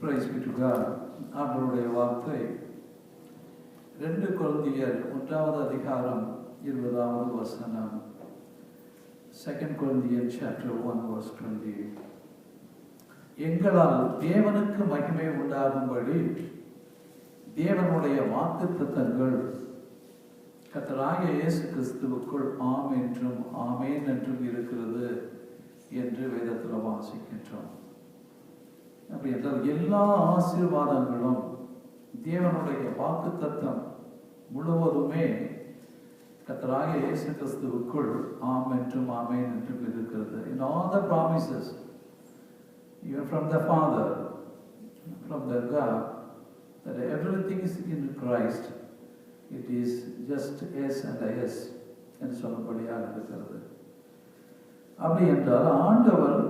Praise be to God. ஆண்டவருடைய வார்த்தை 2 கொரிந்தியர் 1வது அதிகாரம் 20வது வசனம். 2 Corinthians chapter 1 verse 20. எங்களால் தேவனுக்கு மகிமை உண்டாகும்படி தேவனுடைய வாக்குத்தத்தங்கள் கர்த்தராகிய இயேசு கிறிஸ்துவுக்குள் ஆம் என்றும் ஆமேன் என்றும் இருக்கிறது என்று வேதத்தில் வாசிக்கின்றோம். அப்படி என்றால் எல்லா ஆசீர்வாதங்களும் தேவனுடைய வாக்குத்தத்தம் முழுவதுமே கர்த்தராகிய இயேசு கிறிஸ்துவுக்குள் ஆம் என்றும் ஆமேன் என்றும் இருக்கிறது. In all the promises, even from the Father, from the God, that everything is in Christ, it is just yes and yes என்று சொல்லப்படியாக இருக்கிறது. அப்படி என்றால் ஆண்டவர்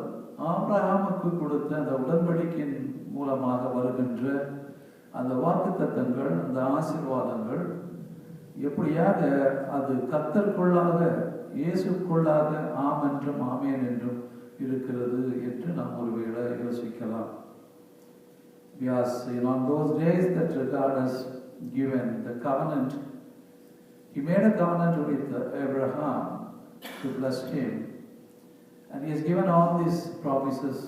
ஆபிரகாமுக்கு கொடுத்த அந்த உடன்படிக்கையின் மூலமாக வருகின்ற அந்த வாக்குத்தத்தங்கள், அந்த ஆசீர்வாதங்கள் எப்படியாக அது கர்த்தருக்குள்ளாக இயேசுக்குள்ளாக ஆம் என்றும் ஆமேன் என்றும் இருக்கிறது என்று நாம் ஒருவேளை யோசிக்கலாம். Yes, on those days that God has given the covenant, He made a covenant with Abraham to bless him. And He has given all these promises,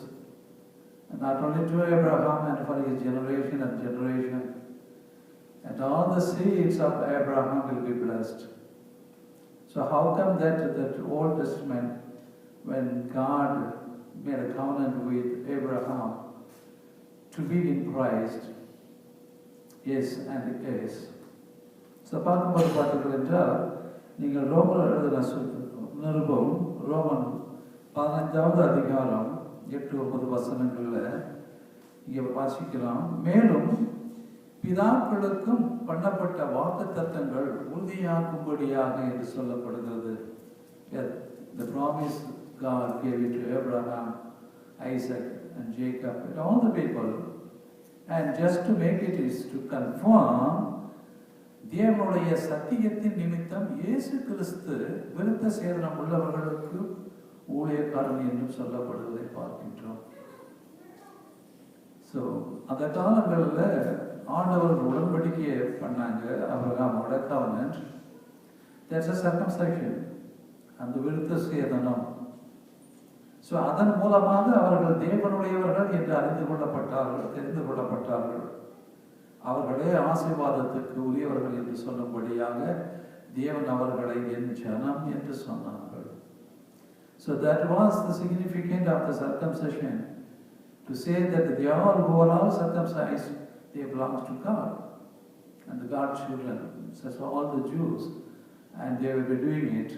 not only to Abraham and for his generation and generation, and all the seeds of Abraham will be blessed. So how come that Old Testament, when God made a covenant with Abraham to be in Christ, yes and yes. So பார்க்கும்போது பார்த்தீர்கள் என்றால் நீங்கள் ரோமர் எழுதின நிருபம் Roman 15வது அதிகாரம் 8-9 வசனங்களில் இங்கே வாசிக்கலாம். மேலும் பிதாக்களுக்கும் பண்ணப்பட்ட வாக்குத்தத்தங்கள் உறுதியாக்கும்படியாக என்று சொல்லப்படுகிறது. The promise God gave it to Abraham, Isaac and Jacob and all the people, and just to make it is to confirm தேவனுடைய சத்தியத்தின் நிமித்தம் இயேசு கிறிஸ்து விருத்த சேதனம் உள்ளவர்களுக்கு ஊழியக்காரன் என்றும் சொல்லப்படுவதை பார்க்கின்றோம். ஸோ அந்த காலங்களில் ஆண்டவர் உடன்படிக்கையை பண்ணாங்க. ஆபிரகாமோட covenant, there's a circumcision, அந்த விருத்த சேதனம். ஸோ அதன் மூலமாக அவர்கள் தேவனுடையவர்கள் என்று அறிந்து கொள்ளப்பட்டார்கள், தெரிந்து கொள்ளப்பட்டார்கள். அவர்களே ஆசீர்வாதத்துக்கு உரியவர்கள் என்று சொல்லும்படியாக தேவன் அவர்களை என் ஜனம் என்று சொன்னார்கள். So that was the significance of the circumcision, to say that they all who are all circumcised, they belong to God and the God's children. So all the Jews, and they will be doing it.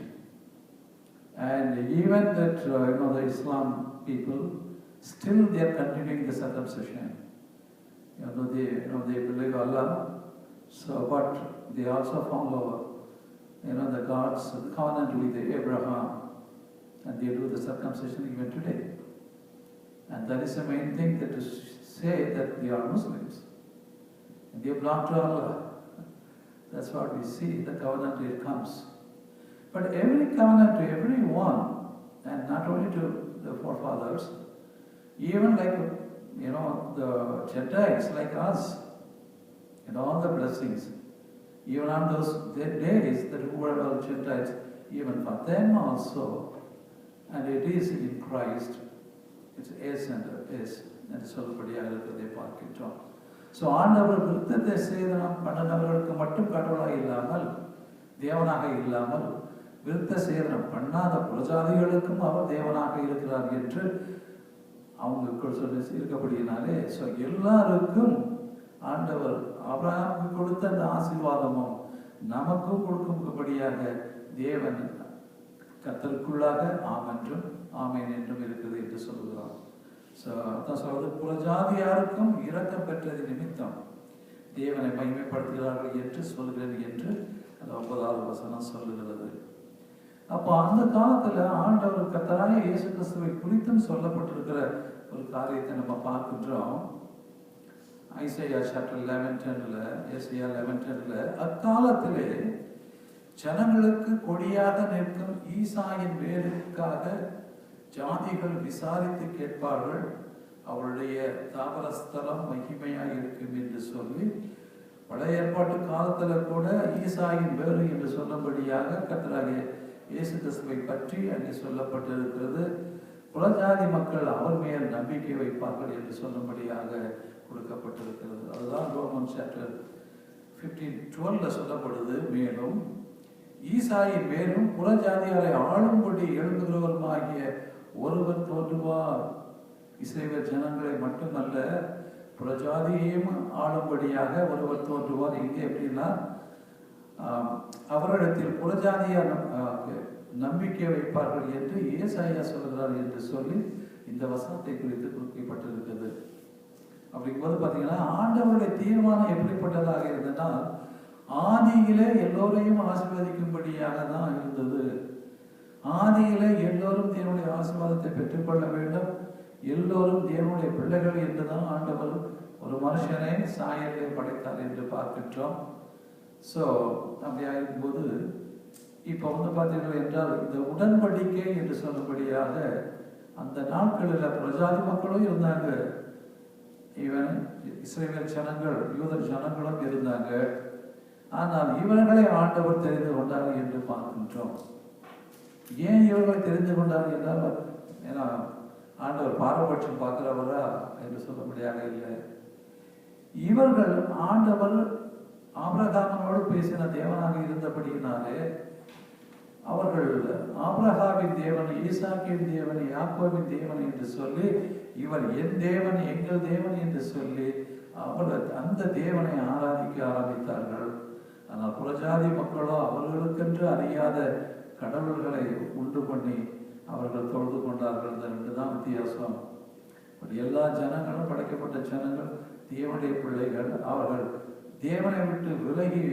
And even that the Islam people, still they are continuing the circumcision. They believe Allah, so but they also follow the God's covenant with Abraham, and they do the circumcision even today. And that is the main thing, that to say that they are Muslims and they belong to Allah. That's what we see, the covenant here comes. But every covenant to everyone, and not only to the forefathers, even like the Gentiles like us, and all the blessings, even on those days that who were all Gentiles, even for them also, and it is in Christ, it's yes and yes, and சொல்லப்படியாக இருக்கிறதை பார்க்கின்றோம். So ஆண்டவர் விருத்தத்தை சேதனம் பண்ணினவர்களுக்கு மட்டும் கடவுளாக இல்லாமல், தேவனாக இல்லாமல், விருத்த சேதனம் பண்ணாத பிரஜாதிகளுக்கும் அவர் தேவனாக இருக்கிறார் என்று அவங்களுக்குள் சொல்லி இருக்கப்படினாலே, ஸோ எல்லாருக்கும் ஆண்டவர் ஆபிரகாமுக்கு கொடுத்த அந்த ஆசீர்வாதமும் நமக்கும் கொடுக்கும்படியாக தேவன் கர்த்தருக்குள்ளாக ஆம் என்றும் ஆமேன் என்றும் இருக்குது என்று சொல்லுகிறார். ஸோ அதான் சொல்வது, புறஜாதியாருக்கும் இரக்கம் பெற்றது நிமித்தம் தேவனை மகிமைப்படுத்துகிறார்கள் என்று சொல்கிறது என்று அந்த 9வது வசனம் சொல்லுகிறது. அப்போ அந்த காலத்துல ஆண்டவர் கர்த்தராகிய இயேசு கிறிஸ்துவை குறித்தும் சொல்லப்பட்டிருக்கிற ஒரு காரியத்தை நம்ம பார்க்கின்றோம். ஐசையா chapter 11:10, ஏசாயா 11:10, அக்காலத்திலே ஜனங்களுக்கு கொடியாக நிற்கும் ஈசாயின் வேருக்காக ஜாதிகள் விசாரித்து கேட்பார்கள், அவருடைய தாவரஸ்தலம் மகிமையாக இருக்கும் என்று சொல்லி பழைய ஏற்பாட்டு காலத்துல கூட ஈசாயின் வேறு என்று சொன்னபடியாக கர்த்தராகிய இயேசு கிறிஸ்துவை பற்றி அங்கே சொல்லப்பட்டிருக்கிறது. புறஜாதி மக்கள் அவர் மேல் நம்பிக்கை வைப்பார்கள் என்று சொன்னபடியாக கொடுக்கப்பட்டிருக்கிறது. அதுதான் ரோமன் சாப்டர் 15:12 சொல்லப்படுது. மேலும் ஈசாயின் மேலும் புறஜாதியாரை ஆளும்படி எழுந்துகிறவருமாகிய ஒருவர் தோன்றுவார். இஸ்ரவேல் ஜனங்களை மட்டுமல்ல, புறஜாதியையும் ஆளும்படியாக ஒருவர் தோன்றுவார். இங்கே எப்படின்னா, அவரிடத்தில் புறஜாதியார் நம்பிக்கை வைப்பார்கள் என்று ஏசாயா சொல்கிறார் என்று சொல்லி இந்த வசனத்தை குறித்து குறிப்பிட்டிருக்கிறது. அப்படிங்கும்போது பார்த்தீங்கன்னா, ஆண்டவருடைய தீர்மானம் எப்படிப்பட்டதாக இருந்ததுன்னா, ஆதியிலே எல்லோரையும் ஆசீர்வதிக்கும்படியாக தான் இருந்தது. ஆதியிலே எல்லோரும் தேவனுடைய ஆசீர்வாதத்தை பெற்றுக்கொள்ள வேண்டும், எல்லோரும் தேவனுடைய பிள்ளைகள் என்றுதான் ஆண்டவர் ஒரு மனுஷனை சாயலை படைத்தார் என்று பார்க்கின்றோம். ஸோ அப்படியா இருக்கும்போது இப்போ பார்த்தீர்கள் என்றால், இந்த உடன்படிக்கை என்று சொல்லும்படியாக அந்த நாட்களில் பிரஜாதி மக்களும் இருந்தாங்க, ஈவன் இஸ்ரவேல் ஜனங்கள் யூத ஜனங்களும் இருந்தாங்க. ஆனால் இவர்களை ஆண்டவர் தெரிந்து கொண்டார் என்று பார்க்கின்றோம். ஏன் இவர்களை தெரிந்து கொண்டார் என்றால், ஏன்னா ஆண்டவர் பாரபட்சம் பார்க்கிறவரா என்று சொல்லும்படியாக இல்லை. இவர்கள் ஆண்டவர் ஆபிரகாமோடு பேசின தேவனாக இருந்தபடியினாலே அவர்கள் ஆபிரகாமின் தேவன், ஈசாக்கின் தேவன், யாக்கோபின் தேவன் என்று சொல்லி, இவர் என் தேவன், எங்கள் தேவன் என்று சொல்லி அவர்கள் அந்த தேவனை ஆராதிக்க ஆரம்பித்தார்கள். ஆனால் புறஜாதி மக்களோ அவர்களுக்கென்று அறியாத கடவுள்களை உண்டு பண்ணி அவர்கள் தொழுது கொண்டார்கள். இந்த ரெண்டு தான் வித்தியாசம். எல்லா ஜனங்களும் படைக்கப்பட்ட ஜனங்கள் தேவனுடைய பிள்ளைகள். அவர்கள் தேவனை விட்டு விலகி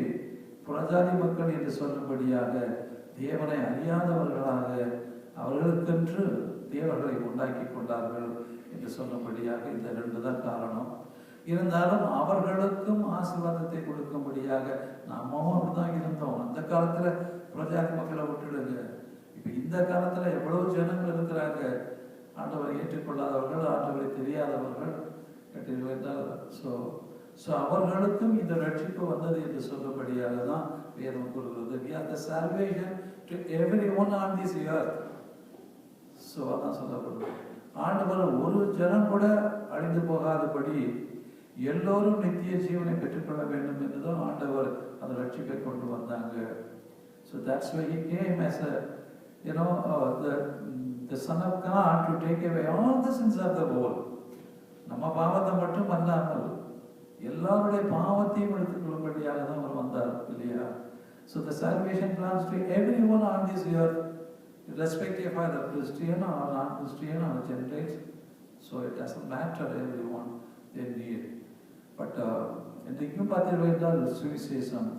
புறஜாதி மக்கள் என்று சொல்லும்படியாக தேவனை அறியாதவர்களாக அவர்களுக்கென்று தேவர்களை உண்டாக்கி கொண்டார்கள் என்று சொல்லும்படியாக இந்த ரெண்டு தான் காரணம். இருந்தாலும் அவர்களுக்கும் ஆசீர்வாதத்தை கொடுக்கும்படியாக நாமும் அப்படிதான் இருந்தோம். அந்த காலத்துல புறஜாதி மக்களை விட்டுடுங்க. இப்ப இந்த காலத்துல எவ்வளவு ஜனங்கள் இருக்கிறாங்க, ஆண்டவரை ஏற்றுக்கொள்ளாதவர்கள், ஆண்டவரை தெரியாதவர்கள் கேட்டீர்கள். ஸோ அவர்களுக்கும் இந்த ரட்சிப்பு வந்தது என்று சொல்லும்படியாக தான் வேதம் கூறுகிறது. We are the salvation to everyone on this earth. So அதான் சொல்லப்படுது. ஆண்டவர் ஒரு ஜனம் கூட அழிந்து போகாதபடி எல்லோரும் நித்திய ஜீவனை பெற்றுக்கொள்ள வேண்டும் என்றுதான் ஆண்டவர் அந்த ரட்சிப்பை கொண்டு வந்தாங்க. So that's why he came as a, the Son of God to take away all the sins of the world. நம்ம பாவத்தை மட்டும் அல்லாமல் எல்லாருடைய பாவத்தையும் எடுத்துக்கொள்ளும்படியாக தான் அவர் வந்தார் இல்லையா? So the salvation belongs to everyone on this earth, irrespective of either Christian or non-Christian or Gentiles. So it doesn't matter, everyone they need. But இன்றைக்கும் பார்த்தீர்கள் என்றால் சுவிசேஷம்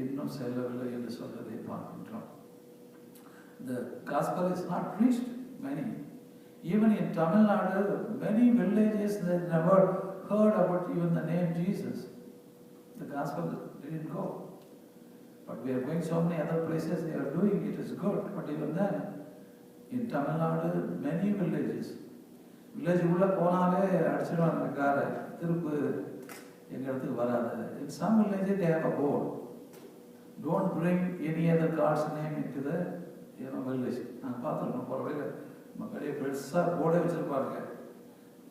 இன்னும் செல்லவில்லை என்று சொல்வதை பார்க்கின்றோம். The gospel is not reached many. Even in Tamil Nadu, many villages they never heard about even the name Jesus. The gospel didn't go. But we are going so many other places, they are doing it, is good. But even then, in Tamil Nadu, many villages உள்ள போனாலே அடிச்சிடுவாங்க காரை, திருப்பு எங்க இடத்துக்கு வராது. In some villages they have a board. Don't bring any other God's name into the village. நான் பார்த்துருக்கோம் போகிற வழியில் மக்களே பெருசாக போர்டே வச்சிருப்பாங்க.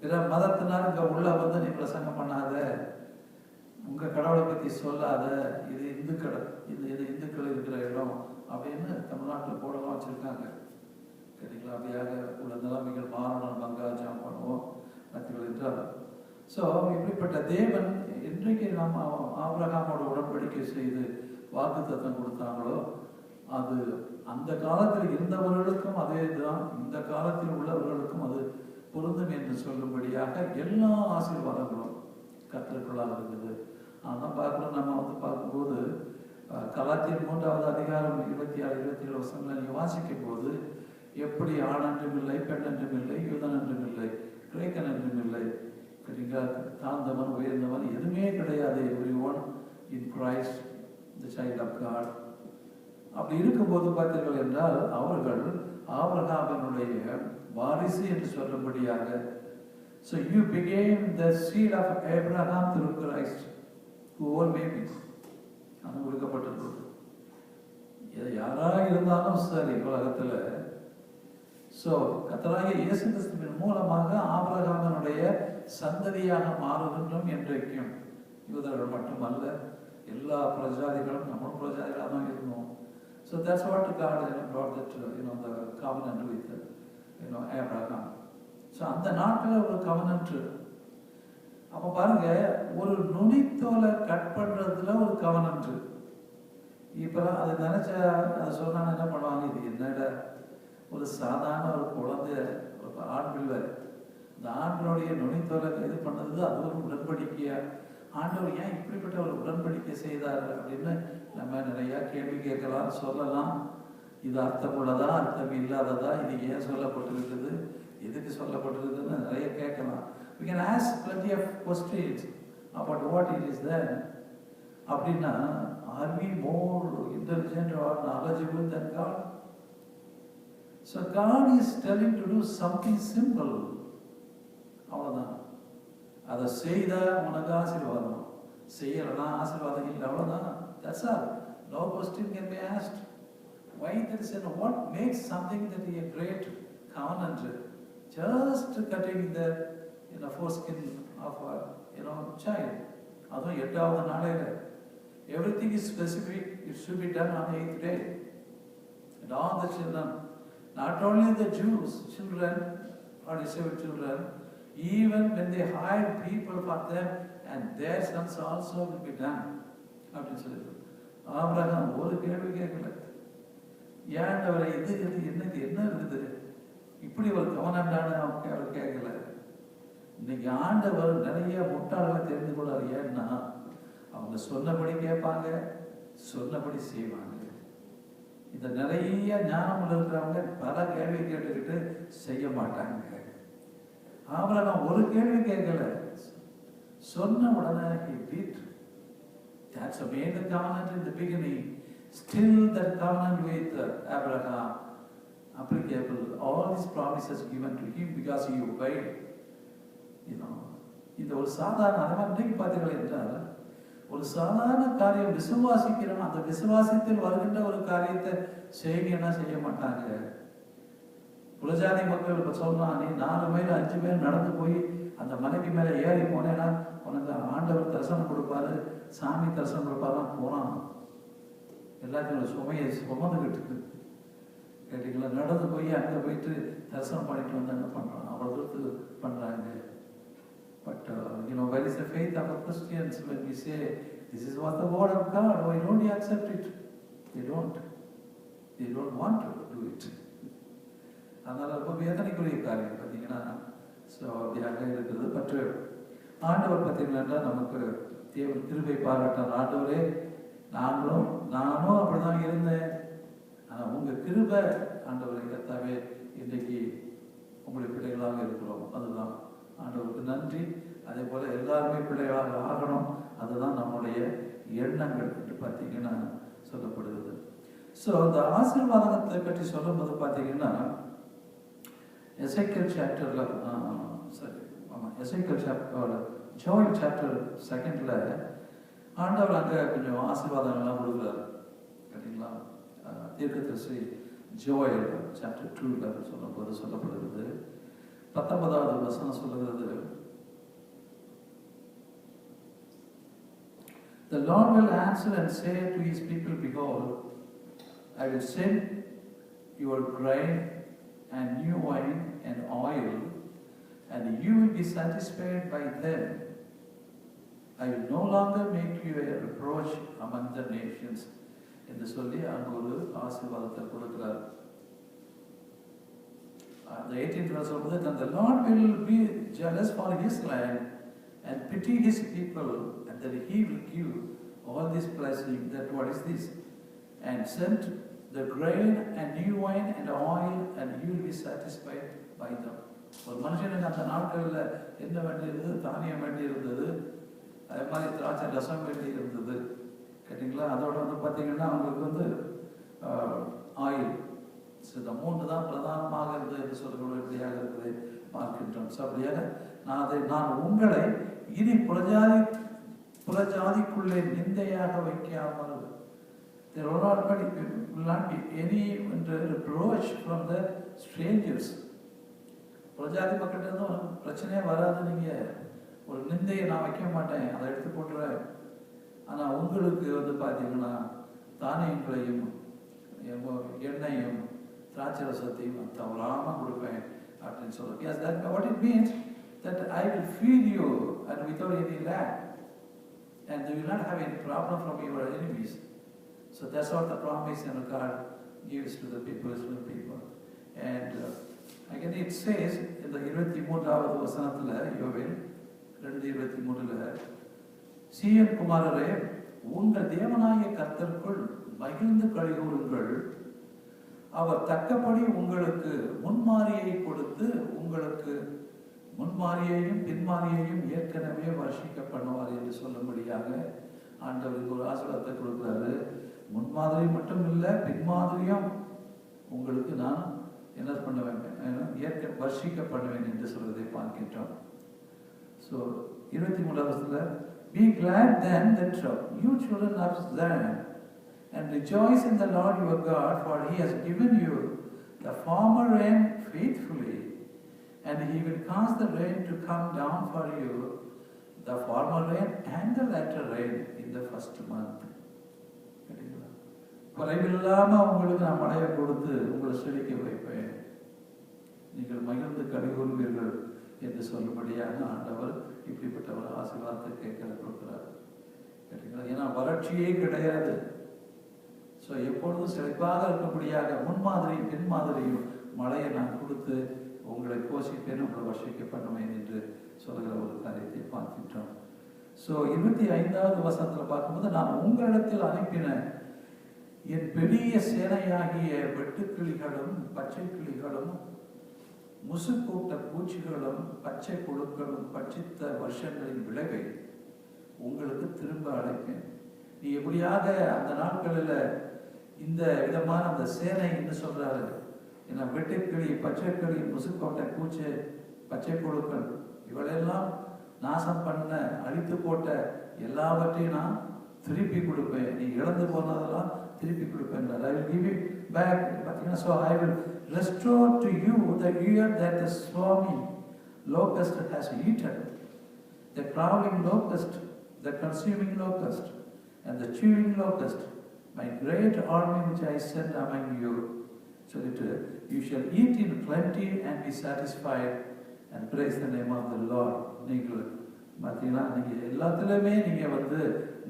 பிற மதத்தினால இங்கே உள்ள வந்து நீ பிரசங்கம் பண்ணாத, உங்கள் கடவுளை பற்றி சொல்லாத, இது இந்துக்கள் இது இந்துக்கள் இருக்கிற இடம் அப்படின்னு தமிழ்நாட்டில் போர்டெல்லாம் வச்சுருக்காங்க. சரிங்களா? அப்படியாக உள்ள நிலைமைகள் மாறணும், பங்காஜம் பண்ணுவோம் மத்திகள் என்றால். ஸோ இப்படிப்பட்ட தேவன் இன்றைக்கு நம்ம ஆபிரகாமோட உடன்படிக்கை செய்து வாக்குத்தத்தம் கொடுத்தாங்களோ, அது அந்த காலத்தில் இருந்தவர்களுக்கும் அதே தான் இந்த காலத்தில் உள்ளவர்களுக்கும் அது பொருந்தும் என்று சொல்லும்படியாக எல்லா ஆசீர்வாதங்களும் கர்த்தருக்குள்ளாக இருக்குது. அதான் பார்க்கணும். நம்ம பார்க்கும்போது கலாத்தியர் 3வது அதிகாரம் 26, 27 வசனங்களை நீங்கள் வாசிக்கும் போது, எப்படி ஆண் என்றும் இல்லை, பெண் என்றும் இல்லை, யூதன் என்றும் இல்லை, கிரேக்கன் என்றும் இல்லை, சரிங்களா, தாழ்ந்தவன் உயர்ந்தவன் எதுவுமே கிடையாது. everyone in Christ, the child of God. அப்படி இருக்கும்போது பார்த்தீர்கள் என்றால் அவர்கள் ஆபிரகாமினுடைய வாரிசு என்று சொல்லும்படியாக So you became the seed of Abraham through Christ, who all may be. அது கொடுக்கப்பட்டிருக்கிறது. யாராக இருந்தாலும் சரி உலகத்தில். ஸோ கர்த்தராகிய இயேசு கிறிஸ்துவின் மூலமாக ஆபிரகாமினுடைய சந்ததியாக மாறுகின்றோம் என்றைக்கும். யூதர்கள் மட்டுமல்ல, எல்லா பிரஜாதிகளும் நம்ம பிரஜாதிகளாக தான் இருந்தோம். So that's what God brought that the covenant with Abraham. So அந்த நாட்களில் ஒரு கவனன்ட். அப்போ பாருங்க, ஒரு நுனித்தோலை கட் பண்ணுறதுல ஒரு கவனன்ட். இப்போ அதை நினச்சா அதை சொன்னா என்ன பண்ணுவாங்க, இது என்னடா ஒரு சாதாரண ஒரு குழந்தை, ஒரு ஆண் பிள்ளை, இந்த ஆண்களுடைய நுனித்தோலை இது பண்ணது அது ஒரு உடன்படிக்கையா? ஆண்டவர் ஏன் இப்படிப்பட்ட ஒரு உடன்படிக்கை செய்தார் அப்படின்னு நம்ம நிறையா கேள்வி கேட்கலாம், சொல்லலாம். இது அர்த்தம் உள்ளதா, அர்த்தம் இல்லாததா, இது ஏன் சொல்லப்பட்டிருக்குது, எதுக்கு சொல்லப்பட்டிருக்குதுன்னு நிறைய கேட்கலாம். We can ask plenty of questions about what it is there. அப்படின்னா, are we more intelligent or knowledgeable than God? So God is telling to do something simple. அவ்வளோதான். அதை செய்த உனக்கு ஆசீர்வாதம், செய்யலைன்னா ஆசீர்வாதம் இல்லை, அவ்வளோதான். That's all. No question can be asked. Why there is what makes something that is a great covenant? Just cutting the foreskin of a child. அதுவும் 8வது நாளையில. Everything is specific. It should be done on the 8th day. And all the children, not only the Jews children, 47 children, even when they hired people for them, and their sons also will be done. அப்படின்னு சொல்லிட்டு Abraham ஒரு கேள்வி கேட்கல. ஏன் அவரை இது என்னது என்ன இருக்குது, இப்படி ஒரு கவனண்டான அவர் கேட்கல. இன்னைக்கு ஆண்டவர் நிறைய முட்டாள்களை தெரிந்து கொள்ளார். ஏன்னா அவங்க சொன்னபடி கேட்பாங்க, சொன்னபடி செய்வாங்க. இந்த நிறைய ஞானம் இருக்கிறவங்க பல கேள்வி கேட்டுக்கிட்டு செய்ய மாட்டாங்க. ஆபிரகாம் ஒரு கேள்வி கேட்கல, சொன்ன உடனே he did. That's what made the covenant in the beginning. Still that covenant with Abraham applicable. All these promises given to him because he obeyed. இந்த ஒரு சாதாரண அன்றைக்கு பார்த்தீர்கள் என்றால், ஒரு சாதாரண காரியம் விசுவாசிக்கிறோம், அந்த விசுவாசத்தில் வருகின்ற ஒரு காரியத்தை செய்யணும்னா செய்ய மாட்டாங்க. புலஜாதி மக்கள் இப்போ சொல்றான், நீ 4 மைல் 5 மைல் நடந்து போய் அந்த மலைக்கு மேலே ஏறி போனேன்னா உனக்கு ஆண்டவர் தரிசனம் கொடுப்பாரு, சாமி தரிசனம் கொடுப்பாருலாம் போனான். எல்லாத்தையும் சுமையை சுமந்துக்கிட்டு கேட்டீங்களா, நடந்து போய் அங்கே போயிட்டு தரிசனம் பண்ணிட்டு வந்து என்ன பண்ணுறான், அவ்வளோ தூரத்துக்கு பண்ணுறாங்க. But where is the faith of the Christians when we say this is what the word of God? Why don't you accept it? They don't want to do it. அதனால் ரொம்ப வேதனைக்குரிய காரியம் பார்த்தீங்கன்னா. ஸோ அப்படியாக இருக்கிறது. பற்று ஆண்டவர் பார்த்தீங்கன்னா நமக்கு தேவன் கிருபை பாராட்டார். ஆண்டவரே, நானும் அப்படிதான் இருந்தேன், ஆனால் உங்கள் கிருபை ஆண்டவரை கர்த்தாவே இன்றைக்கு உங்களுடைய பிள்ளைகளாக இருக்கிறோம். அதுதான் ஆண்டவருக்கு நன்றி. அதே போல எல்லாருமே பிள்ளைகளாக ஆகணும், அதுதான் நம்முடைய எண்ணங்கள் என்று பார்த்தீங்கன்னா சொல்லப்படுகிறது. ஸோ இந்த ஆசீர்வாதத்தை பற்றி சொல்லும்போது பார்த்தீங்கன்னா எசேக்கியேல் சாப்டர்ல எசேக்கியேல் சாப்டர் ஜோயல் சாப்டர் 2 ஆண்டவர் அங்கே கொஞ்சம் ஆசீர்வாதங்கள்லாம் கொடுக்குறாரு. சரிங்களா? தீர்க்கதரிசி ஜோயல் சாப்டர் 2 சொல்லும்போது சொல்லப்படுகிறது. 19வது வசனம் சொல்லுகிறது, The Lord will answer and say to his people, Behold, I will send your grain and new wine and oil, and you will be satisfied by them. I will no longer make you a reproach among the nations. என்று சொல்லி அங்கு ஒரு ஆசீர்வாதத்தை கொடுக்கிறார். The 18th verse of that, and the Lord will be jealous for his land and pity his people, and that he will give all this blessing. That what is this? And send the grain and new wine and oil, and you will be satisfied by them. ஒரு மனுஷனுக்கு அந்த நாட்களில் என்ன வேண்டியிருந்தது? தானியம் வேண்டி இருந்தது, அதே மாதிரி திராட்சை ரசம் வேண்டி இருந்தது. கேட்டிங்களா? அதோட பார்த்தீங்கன்னா அவங்களுக்கு ஆயில், இந்த 3 தான் பிரதானமாக இருந்தது என்று சொல்லக்கூடியபடியாக இருக்குது பார்க்கின்றோம். ஸோ அப்படியாக நான் உங்களை இனி புறஜாதிக்குள்ளே நிந்தையாக வைக்காமல், there will not be any reproach from the strangers. புறஜாதி மக்கள்கிட்ட இருந்தும் பிரச்சனையே வராது. நீங்க ஒரு நிந்தையை நான் வைக்க மாட்டேன், அதை எடுத்து போட்டுறேன். ஆனா உங்களுக்கு பார்த்தீங்கன்னா தானியங்களையும் எண்ணெயும் திராட்சை ரசத்தையும் தவறாம கொடுப்பேன் அப்படின்னு சொல்றேன். Yes, that's what it means, that I will feed you and without any lack, and you will not have any problem from your enemies. So that's what the promise and God gives to the people, Israel people. And again it says in the 23வது வசனத்துல, யோவேல் 2:23ல, சீயோன் குமாரரே, உங்கள் தேவனாகிய கர்த்தருக்குள் மகிழ்ந்து களிகூருங்கள். அவர் தக்கபடி உங்களுக்கு முன்மாரியை கொடுத்து, உங்களுக்கு முன்மாரியையும் பின்மாரியையும் ஏற்கனவே வருஷிக்க பண்ணுவார் என்று சொல்லும்படியாக ஆண்டவருக்கு ஒரு ஆசீர்வாதத்தை கொடுக்கிறாரு. முன்மாதிரி மட்டும் இல்லை, பின்மாதிரியும் உங்களுக்கு நான் என்ன பண்ணுவேன், வருஷிக்க பண்ணுவேன் என்று சொல்வதை பார்க்கின்றோம். ஸோ 23வது, be glad then that you children of Zion, and rejoice in the Lord your God, for he has given you the former rain faithfully, and he will cause the rain to come down for you, the former rain and the latter rain in the first month. குறைவில்லாம உங்களுக்கு நான் மழையை கொடுத்து உங்களை செழிக்க வைப்பேன், நீங்கள் மகிழ்ந்து கலிகூறுவீர்கள் என்று சொல்லும்படியாக ஆண்டவர் இப்படிப்பட்ட ஒரு ஆசீர்வாதத்தை கொடுக்கிறார். கேட்டீங்களா? ஏன்னா வறட்சியே கிடையாது. ஸோ எப்பொழுதும் செழிப்பாக இருக்கக்கூடியாக முன்மாதிரியும் பின்மாதிரியும் மழையை நான் கொடுத்து உங்களை போஷிப்பேன், உங்களை வர்ஷிக்க பண்ணுவேன் என்று சொல்கிற ஒரு காரியத்தை பார்க்கின்றோம். ஸோ 25வது வசனத்தில் பார்க்கும்போது, நான் உங்களிடத்தில் அனுப்பின என் பெரிய சேனையாகிய வெட்டுக்கிளிகளும் பச்சை கிளிகளும் முசுக்கூட்ட பூச்சிகளும் பச்சை புழுக்களும் பட்சித்த வருஷங்களின் விளைவை உங்களுக்கு திரும்ப அழைப்பேன். நீ எப்படியாக அந்த நாட்களில் இந்த விதமான அந்த சேனை என்று சொல்றாரு. ஏன்னா வெட்டுக்கிளி, பச்சைக்கிளி, முசுக்கோட்டை பூச்சி, பச்சை புழுக்கள் இவளெல்லாம் நாசம் பண்ண, அழித்து போட்ட எல்லாவற்றையும் நான் திருப்பி கொடுப்பேன். நீ இழந்து போனதெல்லாம் திருப்பி கொடுப்பேன். I will give it back. So I will restore to you the year that the swarming locust has eaten, the crawling locust, the consuming locust, and the chewing locust, my great army which I send among you, so that you shall eat in plenty and be satisfied and praise the name of the Lord. நீங்கள் பார்த்தீங்கன்னா நீங்கள் எல்லாத்துலேயுமே நீங்கள்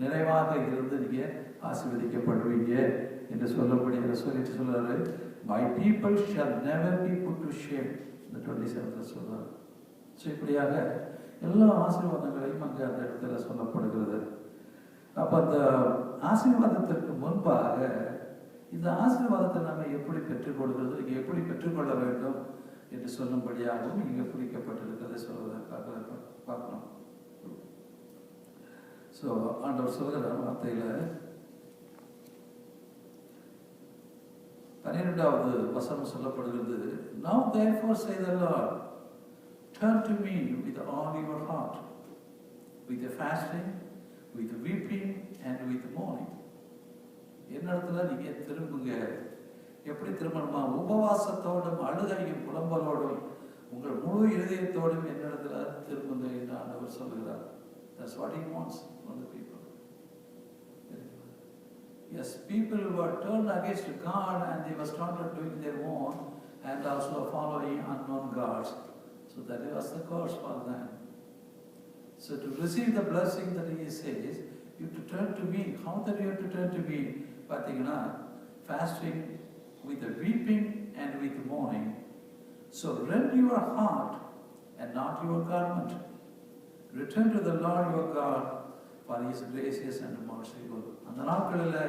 நிறைவாக இருந்து நீங்கள் ஆசீர்வதிக்கப்படுவீங்க என்று சொல்லப்படுகிற சொல்லிட்டு சொல்றாரு. My people shall never be put to shame. இந்த 27th சொல்றாரு. ஸோ இப்படியாக எல்லா ஆசீர்வாதங்களையும் அங்கே அந்த இடத்துல சொல்லப்படுகிறது. அப்போ அந்த ஆசீர்வாதத்திற்கு முன்பாக இந்த ஆசீர்வாதத்தை நம்ம எப்படி பெற்றுக்கொள்கிறது, இங்கே எப்படி பெற்றுக்கொள்ள வேண்டும் என்று சொல்லும்படியாகவும் இங்கே குறிக்கப்பட்டிருக்கிறதை சொல்வதற்காக பார்க்கணும். ஸோ ஆண்டவர் சொல்கிற வார்த்தையில் 12வது வசனம் சொல்லப்படுகிறது. Now therefore say the Lord, turn to me with all your heart, with the fasting, with the weeping and with mourning. என்னிடத்துல நீங்க திரும்புங்க. எப்படி திரும்பணுமா? உபவாசத்தோடும் அழுகையும் புலம்பலோடும் உங்கள் முழு இதயத்தோடும் என்னிடத்துல திரும்புங்க என்று ஆண்டவர் சொல்கிறார். That's what he wants from the people. Yes, people were turned against God and they were started doing their own and also following unknown gods. So that was the course for them. So to receive the blessing that he says, you have to turn to me. How that you have to turn to me? Pathina, fasting with the weeping and with mourning. So rend your heart and not your garment. Return to the Lord your God, for he is gracious and merciful. அந்த நாட்களில்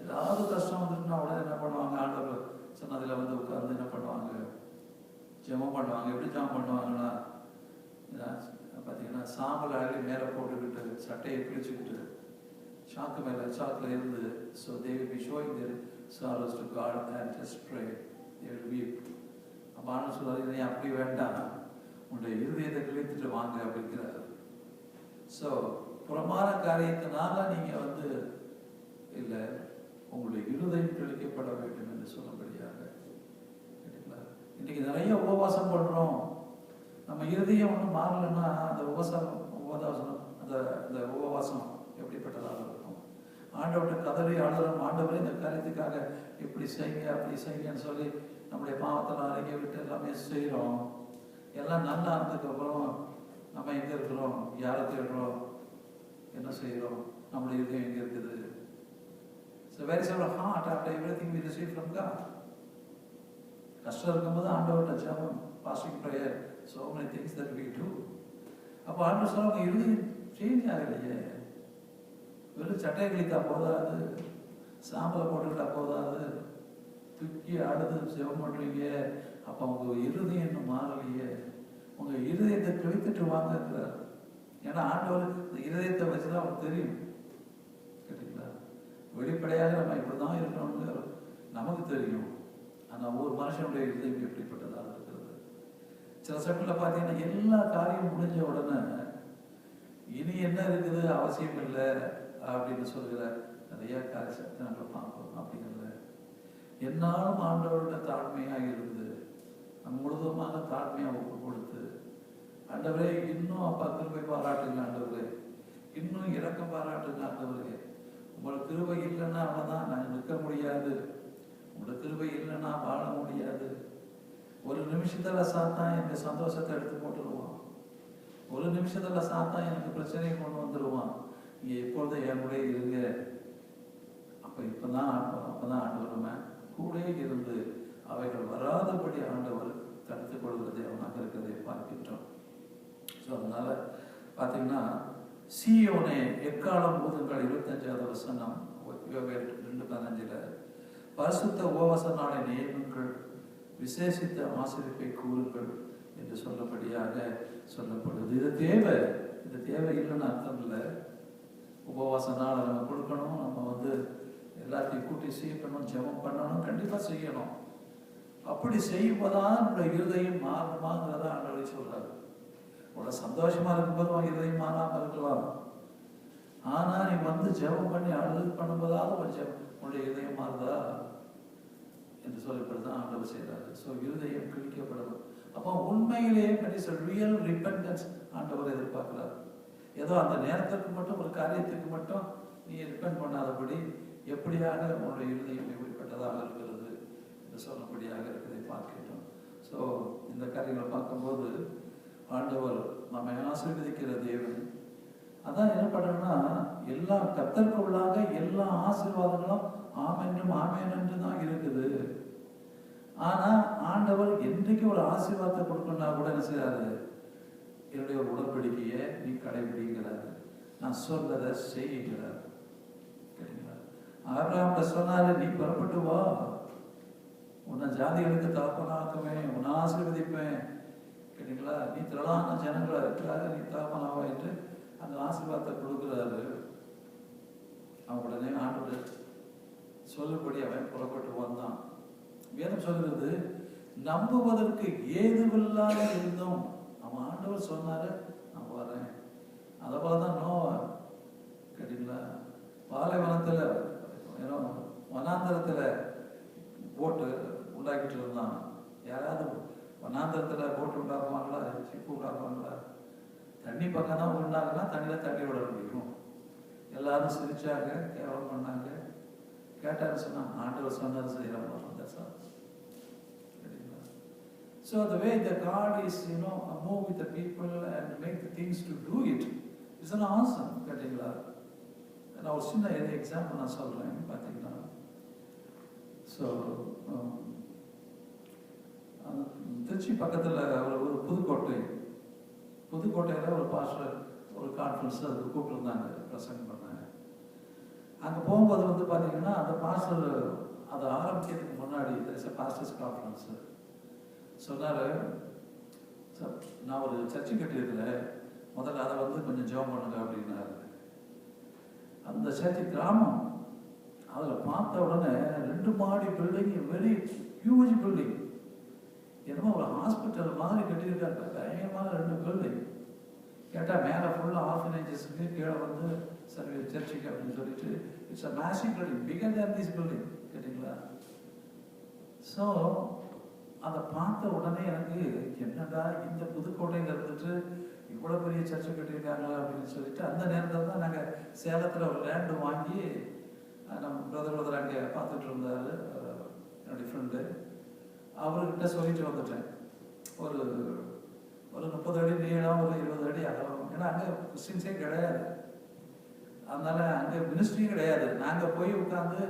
ஏதாவது கஷ்டம் வந்துட்டுனா உடனே என்ன பண்ணுவாங்க? ஆண்டவர் சொன்னதில் உட்கார்ந்து என்ன பண்ணுவாங்க? ஜெபம் பண்ணுவாங்க. எப்படி ஜெபம் பண்ணுவாங்கன்னா, பார்த்தீங்கன்னா சாம்பல் அழகி மேலே போட்டுக்கிட்டு சட்டையை கிழிச்சுக்கிட்டு சாக்கு மேலே சாக்கில் இருந்து, so they will be showing their sorrows to God and just pray. They will weep. அப்போ ஆண்டவர் சொல்றாரு, நீ அப்படி வேண்டாம், உங்களுடைய இருதயத்தை கிழித்துட்டு வாங்க அப்படிங்கிறார். ஸோ புறமான காரியத்தினால நீங்கள் வந்து இல்லை, உங்களுடைய இருதயம் கிழிக்கப்பட வேண்டும் என்று சொல்லும்படியாக. இன்னைக்கு நிறைய உபவாசம் பண்ணுறோம், நம்ம இருதயம் ஒன்றும் மாறலைன்னா அந்த அந்த உபவாசம் எப்படிப்பட்டதாக இருக்கும்? ஆண்டவர்கிட்ட கதறி அழுகிறோம், ஆண்டவரே இந்த காரியத்துக்காக இப்படி செய்யுங்க அப்படி செய்யுங்கன்னு சொல்லி நம்முடைய பாவத்தில் அறிக்கை விட்டு எல்லாமே செய்கிறோம். எல்லாம் நல்லா இருந்ததுக்கப்புறம் நம்ம எங்கே இருக்கிறோம்? யாரை தேடுறோம்? என்ன செய்கிறோம்? நம்முடைய இதயம் எங்கே இருக்குது? So where is our heart after everything we receive from God? கஷ்டம் இருக்கும்போது ஆண்டவர்கிட்ட ஜெபம், fasting prayer, so many things that we do. அப்போ ஆண்டவர் சொல்லுவாங்க, இருதயம் சேஞ்ச் ஆகலையே. வெறும் சட்டை கிழித்தா போதாது, சாம்பலை போட்டுக்கிட்டா போதாது, தூக்கி அழுது ஜெபம் பண்ணுறீங்க, அப்போ உங்கள் இருதயம் இன்னும் மாறலையே. உங்கள் இருதயத்தை கிழித்துட்டு வாங்கிறார். ஏன்னா ஆண்டவர் இந்த இருதயத்தை வச்சுதான் அவருக்கு தெரியும். கேட்டீங்களா? வெளிப்படையாக நம்ம இப்படி தான் இருக்கணும்னு நமக்கு தெரியும். ஆனால் ஒரு மனுஷனுடைய இருதயம் எப்படிப்பட்டதாக இருக்கிறது. சில சமயத்தில் பார்த்தீங்கன்னா எல்லா காரியம் முடிஞ்ச உடனே இனி என்ன இருக்குது, அவசியம் இல்லை அப்படின்னு சொல்கிற நிறைய காரியத்தை நம்ம பார்ப்போம். அப்படிங்கிறத என்னாலும் ஆண்டவரோட தாழ்மையாக இருந்து நம்ம முழுதுமாக தாழ்மையாக ஒப்பு கொடுத்து, ஆண்டவரே இன்னும் அப்பா கிருபை பாராட்டுங்க, ஆண்டவரே இன்னும் இரக்கம் பாராட்டுங்க, ஆண்டவரே உங்களுக்கு கிருபை இல்லைன்னா அவ்வளோதான், நாங்கள் நிற்க முடியாது, உங்களுக்கு கிருபை இல்லைன்னா வாழ முடியாது. ஒரு நிமிஷத்தில் சாத்தான் எங்கள் சந்தோஷத்தை எடுத்து போட்டுருவான், ஒரு நிமிஷத்தில் சாத்தான் எனக்கு பிரச்சனையை கொண்டு வந்துடுவான். நீங்கள் எப்பொழுது என் கூட இருங்க. அப்பதான் ஆண்டவர் நம்ம கூட இருந்து அவைகள் வராதபடி ஆண்டவர் தடுத்துக் கொள்வதை அவனாக இருக்கிறதை பார்க்கின்றோம். ஸோ அதனால பார்த்தீங்கன்னா, சீயோனே எக்காலம் ஊதுங்கள் 25வது வசனம் 2:15 பரிசுத்த உபவாச நாளை நியமங்கள், விசேஷித்த ஆசிரிப்பை கூறுங்கள் என்று சொல்லபடியாக சொல்லப்படுது. இது தேவை, இது தேவை இல்லைன்னு அர்த்தம் இல்லை. உபவாச நாளை நம்ம கொடுக்கணும், நம்ம வந்து எல்லாத்தையும் கூட்டி செய்யணும், ஜெபம் பண்ணணும், கண்டிப்பாக செய்யணும். அப்படி செய்யும்போதான் நம்மளுடைய இருதயம் மாறணுமாங்கிறத ஆண்டவர் சொல்றாரு. உங்களோட சந்தோஷமா இருக்கும்போது உன் இருதயம் மாறாமல் இருக்கலாம், ஆனா நீ வந்து ஜெபம் பண்ணி அழுது பண்ணும்போதாவது உன்னுடைய இருதயம் மாறுதா என்று சொல்லப்படுதான் ஆண்டவர் செய்யறாரு. ஸோ இருதயம் கிழிக்கப்படணும். அப்போ உண்மையிலேயே ரியல் ரிப்பெண்டன்ஸ் ஆண்டவர் எதிர்பார்க்கிறார். ஏதோ அந்த நேரத்திற்கு மட்டும் ஒரு காரியத்துக்கு மட்டும் நீ ரிப்பெண்ட் பண்ணாதபடி எப்படியாக உன்னுடைய இருதயம் எப்படிப்பட்டதாக இருக்கிறது என்று சொல்லப்படியாக இருக்கிறதை பார்க்கின்றோம். ஸோ இந்த காரியங்களை பார்க்கும்போது ஆண்டவர் நம்மை ஆசீர்வதிக்கிற தேவன். அதான் என்ன பண்ணுறோம்னா, எல்லா கர்த்தருக்குள்ளாக எல்லா ஆசீர்வாதங்களும் ஆமென்றும் ஆமென் என்று தான் இருக்குது. ஆனா ஆண்டவர் என்றைக்கு ஒரு ஆசீர்வாதத்தை கொடுக்கணும்னா கூட என்ன செய்யறாரு? என்னுடைய ஒரு உடன்படிக்கையை நீ கடைபிடிக்கிறாரு, நான் சொல்றதை செய்கிறார். சரிங்களா? ஆபிரகாம்கிட்ட சொன்னாரு, நீ புறப்பட்டு வா, உன்னை ஜாதிகளுக்கு தகப்பனாக்குவேன், உன்னை ஆசீர்வதிப்பேன். கேட்டீங்களா? நீ திரளான ஜனங்களை இருக்கிறாரு, நீ தகப்பனாவா என்று அந்த ஆசீர்வாதத்தை கொடுக்குறாரு. அவன் உடனே ஆண்டவர் சொல்லபடி அவன் புறப்பட்டு வந்தான். வேதம் சொல்கிறது, நம்புவதற்கு ஏதுவில்லாத இருந்தோம். அவன் ஆண்டவர் சொன்னாரு, நான் வரேன். அதை போலதான் நோவா. கேட்டீங்களா? பாலைவனத்துல வனாந்தரத்துல போட்டு உண்டாக்கிட்டு இருந்தான். யாராவது வனாந்தரத்துல போட்டு உண்டாக்குவாங்களா? சிப்பு உண்டாக்குவாங்களா? தண்ணி பக்கம் தான் உண்டாக்குனா தண்ணியில தண்ணி விட முடியும். எல்லாரும் சிரிச்சாங்க, கேவலம் பண்ணாங்க. கேட்டாரு, சொன்னா ஆண்டவர் சொன்னது செய்யறோம். So the way that God is, move with the people and make the things to do it is an awesome. கேட்டீங்களா? நான் ஒரு சின்ன எக்ஸாம்பிள் நான் சொல்றேன் பார்த்தீங்கன்னா. ஸோ திருச்சி பக்கத்தில் ஒரு புதுக்கோட்டையில் ஒரு பாஸ்டர் ஒரு கான்ஃபரன்ஸ் அதுக்கு கூப்பிட்டுருந்தாங்க, பிரசங்கம் பண்ணாங்க. அங்கே போகும்போது வந்து பார்த்தீங்கன்னா, அந்த பாஸ்டர் அதை ஆரம்பிக்கிறதுக்கு முன்னாடி பாஸ்டர்ஸ் கான்ஃபரன்ஸு சொன்னார், நான் ஒரு சர்ச்சை கட்டியிருக்கிறேன், முதல்ல அதை வந்து கொஞ்சம் ஜெபம் பண்ணுங்க அப்படின்னாரு. அந்த சர்ச்சை கிராமம், அதில் பார்த்த உடனே 2 மாடி பில்டிங், வெரி ஹியூஜ் பில்டிங். என்னமோ ஒரு ஹாஸ்பிட்டல் மாதிரி கட்டியிருக்காரு, பயங்கரமான 2 பில்டிங். கேட்டால் மேலே ஃபுல்லாக ஆர்ஃபனேஜஸ்க்கு, கீழே வந்து சர்ச்சுக்கு அப்படின்னு சொல்லிட்டு it's a massive building, figure than this building. கேட்டிங்களா? ஸோ அதை பார்த்த உடனே எனக்கு என்னடா இந்த புதுக்கோட்டையில் இருந்துட்டு இவ்வளோ பெரிய சர்ச்சை கட்டியிருக்காங்களா அப்படின்னு சொல்லிட்டு, அந்த நேரத்தில் தான் நாங்கள் சேலத்தில் ஒரு லேண்டு வாங்கி நம்ம பிரதர் அங்கே பார்த்துட்டு இருந்தார், என்னுடைய ஃப்ரெண்டு. அவர்கிட்ட சொல்லிட்டு வந்துட்டேன், ஒரு 30 அடி நீளம், ஒரு 20 அடி அகலம். ஏன்னா அங்கே கிறிஸ்டின்ஸே கிடையாது, அதனால அங்கே மினிஸ்ட்ரியும் கிடையாது. நாங்கள் போய் உட்காந்து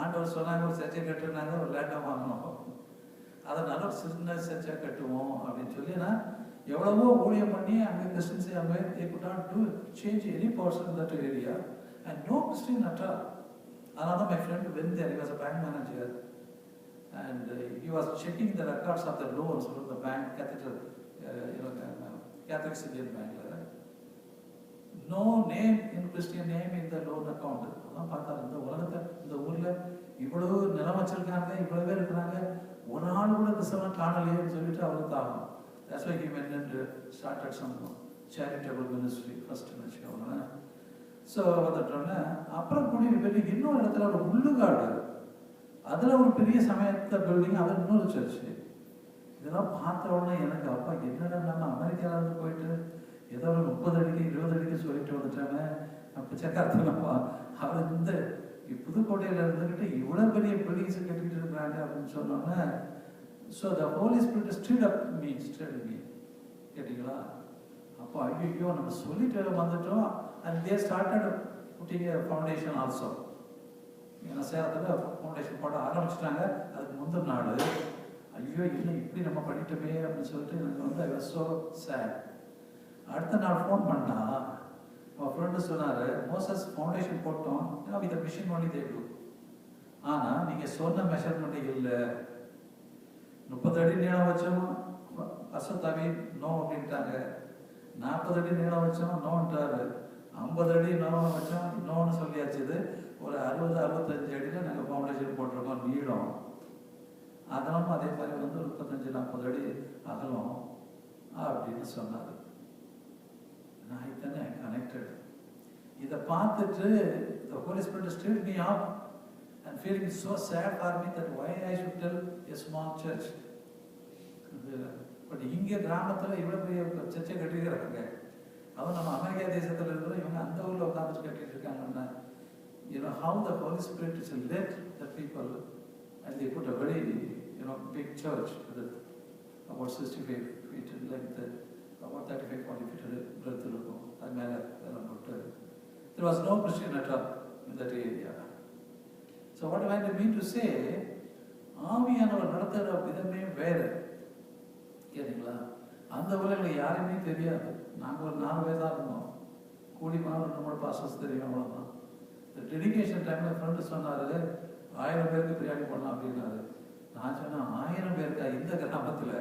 ஆண்டவர் சொன்னாங்க ஒரு சர்ச்சை கட்டுனாங்க, ஒரு லேண்டை வாங்கினோம். அதனால ஒரு சின்ன சர்ச்சை கட்டுவோம் அப்படின்னு சொல்லி நான் எவ்வளவோ ஊழியம் பண்ணி அங்கே கிறிஸ்டின்ஸை அங்கே they could not do change any person in that area and no Christian at all. அதனால தான் my friend went there. He was a bank manager and he was checking the records of the loans from the bank, Cathedral, Catholic Indian Bank. No name in Christian name in the loan account. அதான் பார்த்தாரு, இந்த உலகத்தை, இந்த ஊர்ல இவ்வளவு நிலம் வச்சிருக்காங்க, இவ்வளவு பேர் இருக்கிறாங்க, ஒரு நாள் கூட கிறிஸ்தவன் காணலையேன்னு சொல்லிட்டு அவருக்கு தாகும். That's why he went and started some charitable ministry first in Chennai. So வந்துட்டோன்னே அப்புறம் கூடிய பெரிய இன்னொரு இடத்துல ஒரு உள்ளுகாடு, அதில் ஒரு பெரிய சமயத்தை பில்டிங், அது இன்னொரு சர்ச்சு. இதெல்லாம் பார்த்த உடனே எனக்கு அப்பா என்னடா நம்ம அமெரிக்காவிலேருந்து போயிட்டு ஏதோ ஒரு 30 அடிக்கு 20 அடிக்கு சொல்லிட்டு வந்துட்டாங்க, பிச்சைக்காரத்தனப்பா. அவர் இந்த புதுக்கோட்டையில் இருந்துக்கிட்டு இவ்வளோ பெரிய பில்டிங்ஸ் கட்டிக்கிட்டு இருக்கிறாங்க அப்படின்னு சொன்னோன்னே, so the holy spirit stirred up me. கேட்டிங்களா? அப்போ ஐயோ நம்ம சொல்லிட்டு வந்துட்டோம். And they started putting a foundation also. ஏன்னா சேலத்தில் ஃபவுண்டேஷன் போட ஆரம்பிச்சிட்டாங்க. அதுக்கு முந்தின நாள் ஐயோ இல்லை இப்படி நம்ம பண்ணிட்டோமே அப்படின்னு சொல்லிட்டு எனக்கு வந்து ஐ வாஸ் ஸோ சேட். அடுத்த நாள் ஃபோன் பண்ணா அவன் ஃப்ரெண்டு சொன்னார், மோசஸ் ஃபவுண்டேஷன் போட்டோம், with machine only they to. ஆனால் நீங்கள் சொன்ன மெஷர்மெண்ட் இல்லை, 30 அடி நீளம் வச்சோம் அசத்தாவே நோ அப்படின்ட்டாங்க, 40 அடி நீளம் வச்சோம் நோன்ட்டாரு, 50 அடி நோ வச்சோம் நோன்னு சொல்லியாச்சு. ஒரு 60-65 அடியில் நாங்கள் ஃபவுண்டேஷன் போட்டிருக்கோம் நீளம். அதெல்லாம் அதே மாதிரி வந்து 35-40 அடி அகலம் அப்படின்னு சொன்னார். நான் இத்தனை கனெக்டட். இதை பார்த்துட்டு the Holy Spirit stirred me up and feeling so sad for me that why I should tell a small church. But இங்கே கிராமத்தில் இவ்வளோ பெரிய சர்ச்சை கட்டிக்கிறாங்க. அதுவும் நம்ம அமெரிக்கா தேசத்தில் இருக்கிற இவங்க அந்த ஊரில் உட்காந்துட்டு கட்டிட்டு இருக்காங்கன்னா, how the Holy Spirit is led the people and they put a very big church with about 65 feet in length, about 35-40 feet breadth இருக்கும். அது மேலே எல்லாம் போட்டு there was no Christian at all in that area. So what I mean to say, ஆவியானவர் நடத்துகிற விதமே வேறு. கேட்டீங்களா? அந்த ஊரில் யாருமே தெரியாது. நாங்கள் ஒரு 4 பேர் தான் இருந்தோம். கூடி போனால் 2-3 பாஸ்டர்ஸ் தெரியும், அவ்வளோதான். இந்த டெடிகேஷன் டைமில் ஃப்ரெண்டு சொன்னார் 1000 பேருக்கு பிரியாணி பண்ணலாம் அப்படின்னாரு. நான் சொன்னேன் 1000 பேருக்கா இந்த கிராமத்தில்?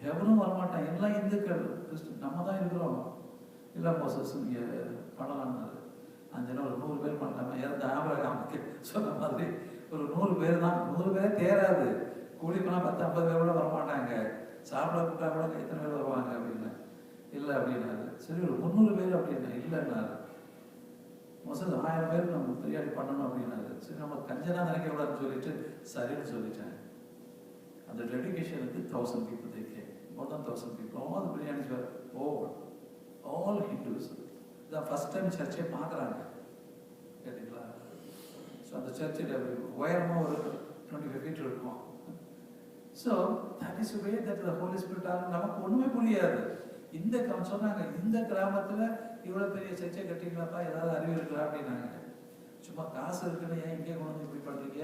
எவரும் வரமாட்டான், எல்லாம் இந்துக்கள், கிறிஸ்டின், நம்ம தான் இருக்கிறோம். இல்லை மோசஸ் நீங்கள் பண்ணலான்னாரு. அஞ்சனா ஒரு 100 பேர் பண்ணிட்டாங்க. இறந்த ஆபிரகாமுக்கு சொன்ன மாதிரி ஒரு 100 பேர் தான். 100 பேரே தேராது. கூலி போனால் 10-50 பேர் கூட வரமாட்டாங்க. சாப்பிட கூட்டா கூட எத்தனை பேர் வருவாங்க அப்படின்னு. இல்லை அப்படின்னாரு. சரி ஒரு 300 பேர் அப்படின்னா இல்லைன்னாரு. மோசஸ் 1000 பேர் நம்ம பிரியாணி பண்ணணும் அப்படின்னாரு. சரி நம்ம கஞ்சனா நினைக்கக்கூடாதுன்னு சொல்லிட்டு சரின்னு சொல்லிட்டேன். அந்த டெடிகேஷனுக்கு 1000 people they came. More than 1000 people. All the biryanis were old. All Hindus. The first time சர்ச்சை பார்க்குறாங்க. கேட்டீங்களா? ஸோ அந்த சர்ச்சில் உயரமாக ஒரு 25 feet இருக்கும். So that is way that the holy spirit ஆகும். நமக்கு ஒன்றுமே புரியாது. இந்த சொன்னாங்க இந்த கிராமத்தில் இவ்வளோ பெரிய சர்ச்சை கட்டிங்களாப்பா, ஏதாவது அறிவு இருக்கா அப்படின்னாங்க. சும்மா காசு இருக்குன்னு ஏன் இங்கே கொண்டு வந்து இப்படி பண்ணுறீங்க,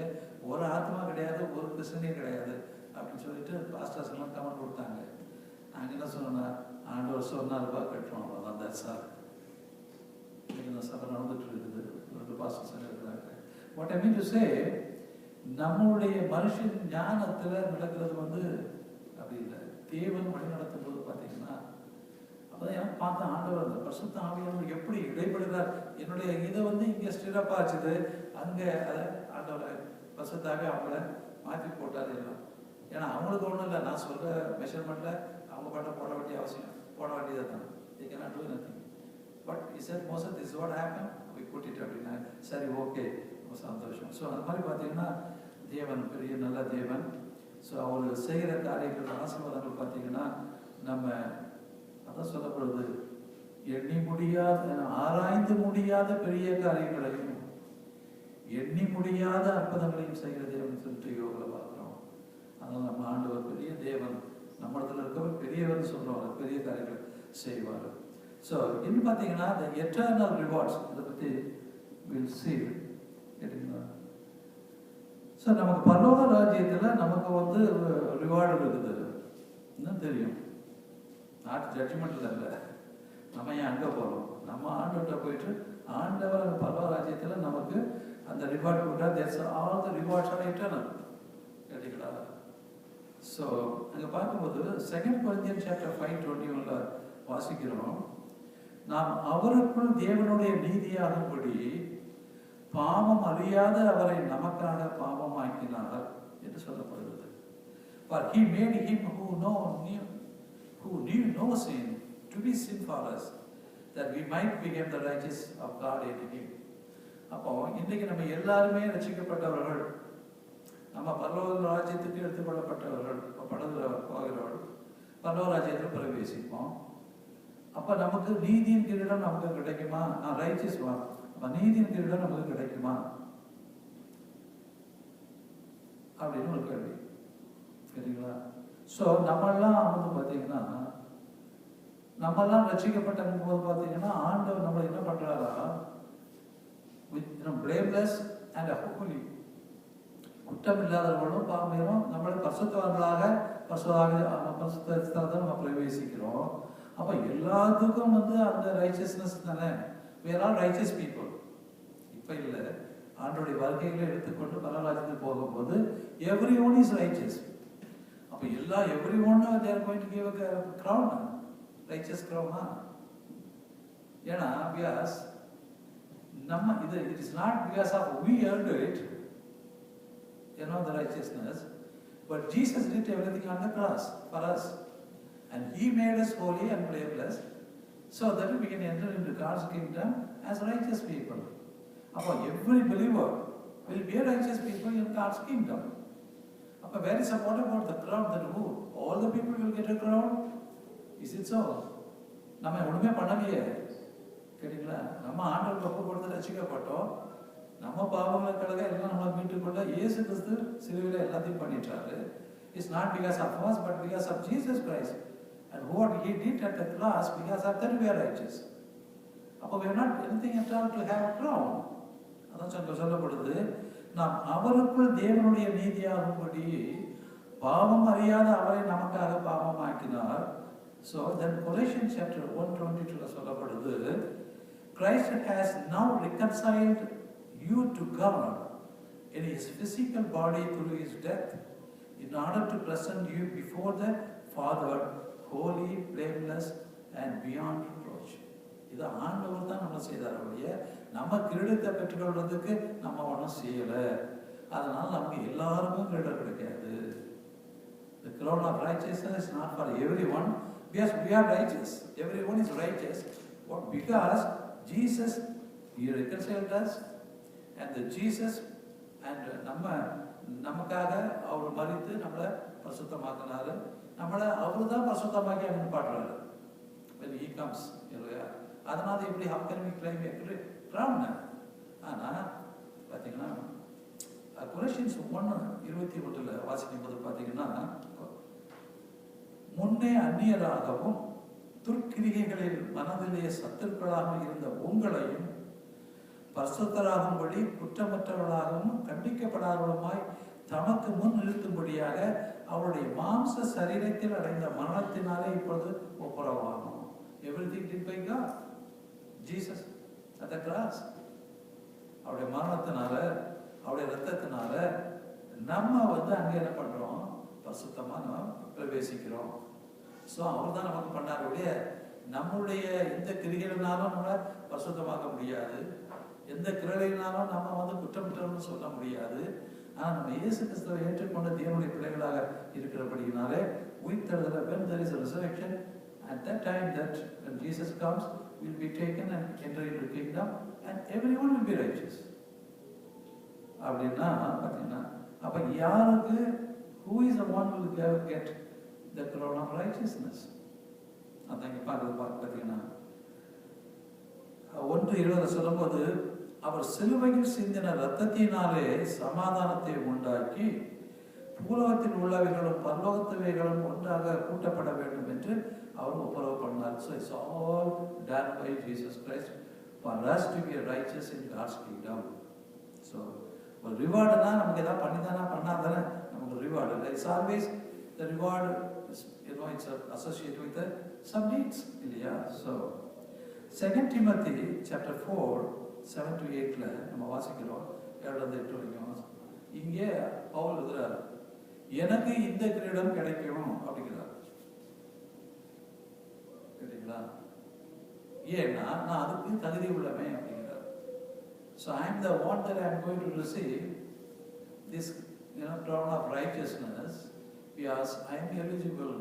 ஒரு ஆத்மா கிடையாது, ஒரு கிறிஸ்தனே கிடையாது அப்படின்னு சொல்லிட்டு பாஸ்டர்ஸ் எல்லாம் கமெண்ட் கொடுத்தாங்க. நாங்கள் என்ன சொன்னோன்னா, ஆண்டவர் சொன்னார்ப்பா கட்டுறோம், அவ்வளோதான். That's all. இந்த சபை நடந்துட்டு இருக்குது. 2 பாஸ்டர்ஸ் இருக்கிறாங்க. What I mean to say, நம்மளுடைய மனுஷன் ஞானத்தில் நடக்கிறது வந்து அப்படி இல்லை. தேவன் வழி நடத்தும் போது பார்த்தீங்கன்னா, அப்போதான் எனக்கு பார்த்த ஆண்டவர் அந்த பரிசுத்த ஆவியானவர் எப்படி இடைப்படுகிறார். என்னுடைய இதை வந்து இங்கே ஸ்டிரப்பாக வச்சுது, அங்கே அதை ஆண்டவர் பரிசுத்தாவே அவங்கள மாற்றி போட்டார். எல்லாம் ஏன்னா அவங்களுக்கு ஒன்றும் இல்லை, நான் சொல்கிற மெஷர்மெண்ட்டில் அவங்க பாட்டை போட வேண்டியது தான். they cannot do nothing. But he said, Moses, this is what happened, we put it அப்படின்னா சரி ஓகே ரொம்ப சந்தோஷம். ஸோ அந்த மாதிரி பார்த்தீங்கன்னா தேவன் பெரிய நல்ல தேவன். ஸோ அவர் செய்கிற காரியங்கள் ஆசீர்வாதங்கள் பார்த்தீங்கன்னா நம்ம அதான் சொல்லப்படுது, எண்ணி முடியாத ஆராய்ந்து முடியாத பெரிய காரியங்களையும் எண்ணி முடியாத அற்புதங்களையும் செய்கிற தேவன் சொல்லிட்டு யோகில் பார்க்குறோம். அதனால் நம்ம ஆண்டவர் பெரிய தேவன், நம்ம இடத்துல இருக்கவர் பெரியவர் சொல்லுவார், பெரிய காரியங்கள் செய்வார். ஸோ இன்னும் பார்த்தீங்கன்னா இந்த எட்டர்னல் ரிவார்ட்ஸ் இதை பற்றி வில் see கேட்டீங்களா. ஸோ நமக்கு பரலோக ராஜ்யத்தில் நமக்கு வந்து ரிவார்டு இருக்குது, இன்னும் தெரியும். நாட் ஜட்ஜ்மெண்ட்டில் இல்லை, நம்ம ஏன் அங்கே போகிறோம், நம்ம ஆண்டவர்கிட்ட போயிட்டு ஆண்டவர் அந்த பரலோக ராஜ்யத்தில் நமக்கு அந்த ரிவார்டு கொடுத்தா there's all the rewards are eternal கேட்டீங்களா. ஸோ அங்கே பார்க்கும்போது 2 Corinthians chapter 5:21 வாசிக்கிறோம், நாம் அவருக்குள் தேவனுடைய நீதியாகும்படி பாவம் அறியாத அவரை நமக்காக பாவமாக்கினார் என்று சொல்லப்படுகிறது. For he made him who knew no sin to be sin for us, that we might become the righteous of God in him. அப்போ இன்றைக்கு நம்ம எல்லாருமே ரட்சிக்கப்பட்டவர்கள், நம்ம பரலோக ராஜ்யத்துக்கு எடுத்துக்கொள்ளப்பட்டவர்கள், போகிறவர்கள் பரலோக ராஜ்யத்தில் பிரவேசிப்போம். அப்போ நமக்கு நீதியின் கிரீடம் நமக்கு கிடைக்குமா? ரைச்சஸ் வா, அப்போ நீதியின் கிரீடம் நமக்கு கிடைக்குமா அப்படின்னு ஒரு கேள்வி, சரிங்களா. ஸோ நம்மெல்லாம் வந்து பார்த்தீங்கன்னா, நம்மெல்லாம் ரட்சிக்கப்பட்ட போது பார்த்தீங்கன்னா ஆண்டவர் நம்மளை என்ன பண்றாரா, பிளேம்லெஸ் அண்ட் ஹோலி, குற்றம் இல்லாதவர்களும் பாவம் நம்மளை பரிசுத்தவான்களாக பரிசுத்தத்தை நம்ம பிரவேசிக்கிறோம். அப்போ எல்லாத்துக்கும் வந்து அந்த ரைச்சஸ்னஸ் தானே, we are all righteous people. இப்போ இல்லை, ஆண்டோடைய வாழ்க்கைகளை எடுத்துக்கொண்டு பரலோகத்துக்கு போகும்போது everyone is righteous. அப்போ everyone they are going to give a crown, righteous crown. ஏன்னா because நம்ம இது it is not because of we earned it, the righteousness, but Jesus did everything on the cross for us, and he made us holy and blameless so that we can enter into God's kingdom as righteous people. Appo every believer will be a righteous people in God's kingdom. Appo where is what about the crown, that who all the people will get a crown? Is it so? நம்ம ஒண்ணுமே பண்ணலையே கேட்டீங்களா. நம்ம ஆண்டவருக்கு ஒப்பு கொடுத்து ரட்சிக்கப்பட்டோம், நம்ம பாவங்களுக்காக எல்லாம் நம்மளை மீட்டுக்கொள்ள இயேசு கிறிஸ்து சிலுவையில் எல்லாத்தையும் பண்ணிட்டாரு. It's not because of us but because of Jesus Christ, and what he did at the cross, because of that we are righteous. அப்போ we are not anything at all to have a crown. அதான் சொல்லப்படுது, நாம் அவருக்குள் தேவனுடைய நீதியாகும்படி பாவம் அறியாத அவரை நமக்காக பாவமாக்கினார். So then Colossians chapter 1:22 சொல்லப்படுது, Christ has now reconciled you to God in his physical body through his death, in order to present you before the Father holy, blameless and beyond reproach. இது ஆண்டவர் தான் நம்ம செய்தார் ஒழிய நம்ம கிரீடத்தை பெற்றுக்கொள்றதுக்கு நம்ம ஒன்றும் செய்யலை. அதனால நமக்கு எல்லாருக்கும் கிரீடம் கிடைக்காது. The crown of righteousness is not for everyone. Yes, we are righteous. Everyone is righteous. What? Because Jesus, he reconciled us, and the Jesus and நமக்காக அவர் மரித்து நம்மளை பரிசுத்தமாக்கினாரு. நம்மளை அவரு தான் பரிசுத்தமாக்கி அப்படின்னு பாடுறாரு when he comes. அதனால எப்படி how can we claim a crown? ஆனால் பார்த்தீங்கன்னா கொலோசியன்ஸ் 1:21 வாசிக்கும் போது பார்த்தீங்கன்னா, முன்னே அந்நியராகவும் துர்க்கிரிகைகளில் மனதிலேயே சத்துருக்களாக இருந்த உங்களையும் பரிசுத்தராகும்படி குற்றமற்றவர்களாகவும் கண்டிக்கப்படாதவர்களுமாய் தமக்கு முன் நிறுத்தும்படியாக அவருடைய மாம்ச சரீரத்தில் அடைந்த மரணத்தினாலே இப்பொழுது ஒப்புரவாகும். Everything did by God. Jesus at the cross. அவருடைய மரணத்தினால, அவருடைய ரத்தத்தினால நம்ம அங்கே என்ன பண்றோம், பரிசுத்தமா நம்ம பிரவேசிக்கிறோம். ஸோ அவர் தான் நமக்கு பண்ணாருடைய, நம்மளுடைய எந்த கிரிகளினாலும் நம்மளை பரிசுத்தமாக்க முடியாது, எந்த கிரலையினாலும் நம்ம குற்றமற்றவன்னு சொல்ல முடியாது. ஆனால் நம்ம இயேசு கிறிஸ்துவை ஏற்றுக்கொண்ட தேவனுடைய பிள்ளைகளாக இருக்கிறபடியினாலே உயிர்த்தெழுதல when there is a resurrection, at that time that when Jesus comes, will be taken and enter into the kingdom and everyone will be righteous. அப்படின்னா பார்த்தீங்கன்னா அப்போ யாருக்கு who is the one who will get the crown of righteousness? அதான் இங்கே பார்த்தீங்கன்னா 1:20 சொல்லும்போது அவர் சிலுவையில் சிந்தின இரத்தத்தினாலே சமாதானத்தை உண்டாக்கி பூலோகத்தில் உள்ளவைகளும் பரலோகத்தவைகளும் ஒன்றாக கூட்டப்பட வேண்டும் என்று அவர் ஒப்புரவு பண்ணார். So it's all done by Jesus Christ for us to be righteous in God's kingdom. So ஒரு ரிவார்டுனா நமக்கு ஏதாவது பண்ணிதானா பண்ணாதானே நமக்கு reward. It's always the reward is, it's associated with some needs. இல்லையா? So 2 Timothy chapter 4:7-8 நம்ம வாசிக்கிறோம். 7-8 வரைக்கும் இங்கே பவுல் எழுதுறார், எனக்கு இந்த கிரீடம் கிடைக்கும் அப்படிங்கிறார். கேட்டீங்களா? ஏன்னா நான் அதுக்கு தகுதி உள்ளவன் அப்படிங்கிறார். So I am the one that I am going to receive this crown of righteousness because I am eligible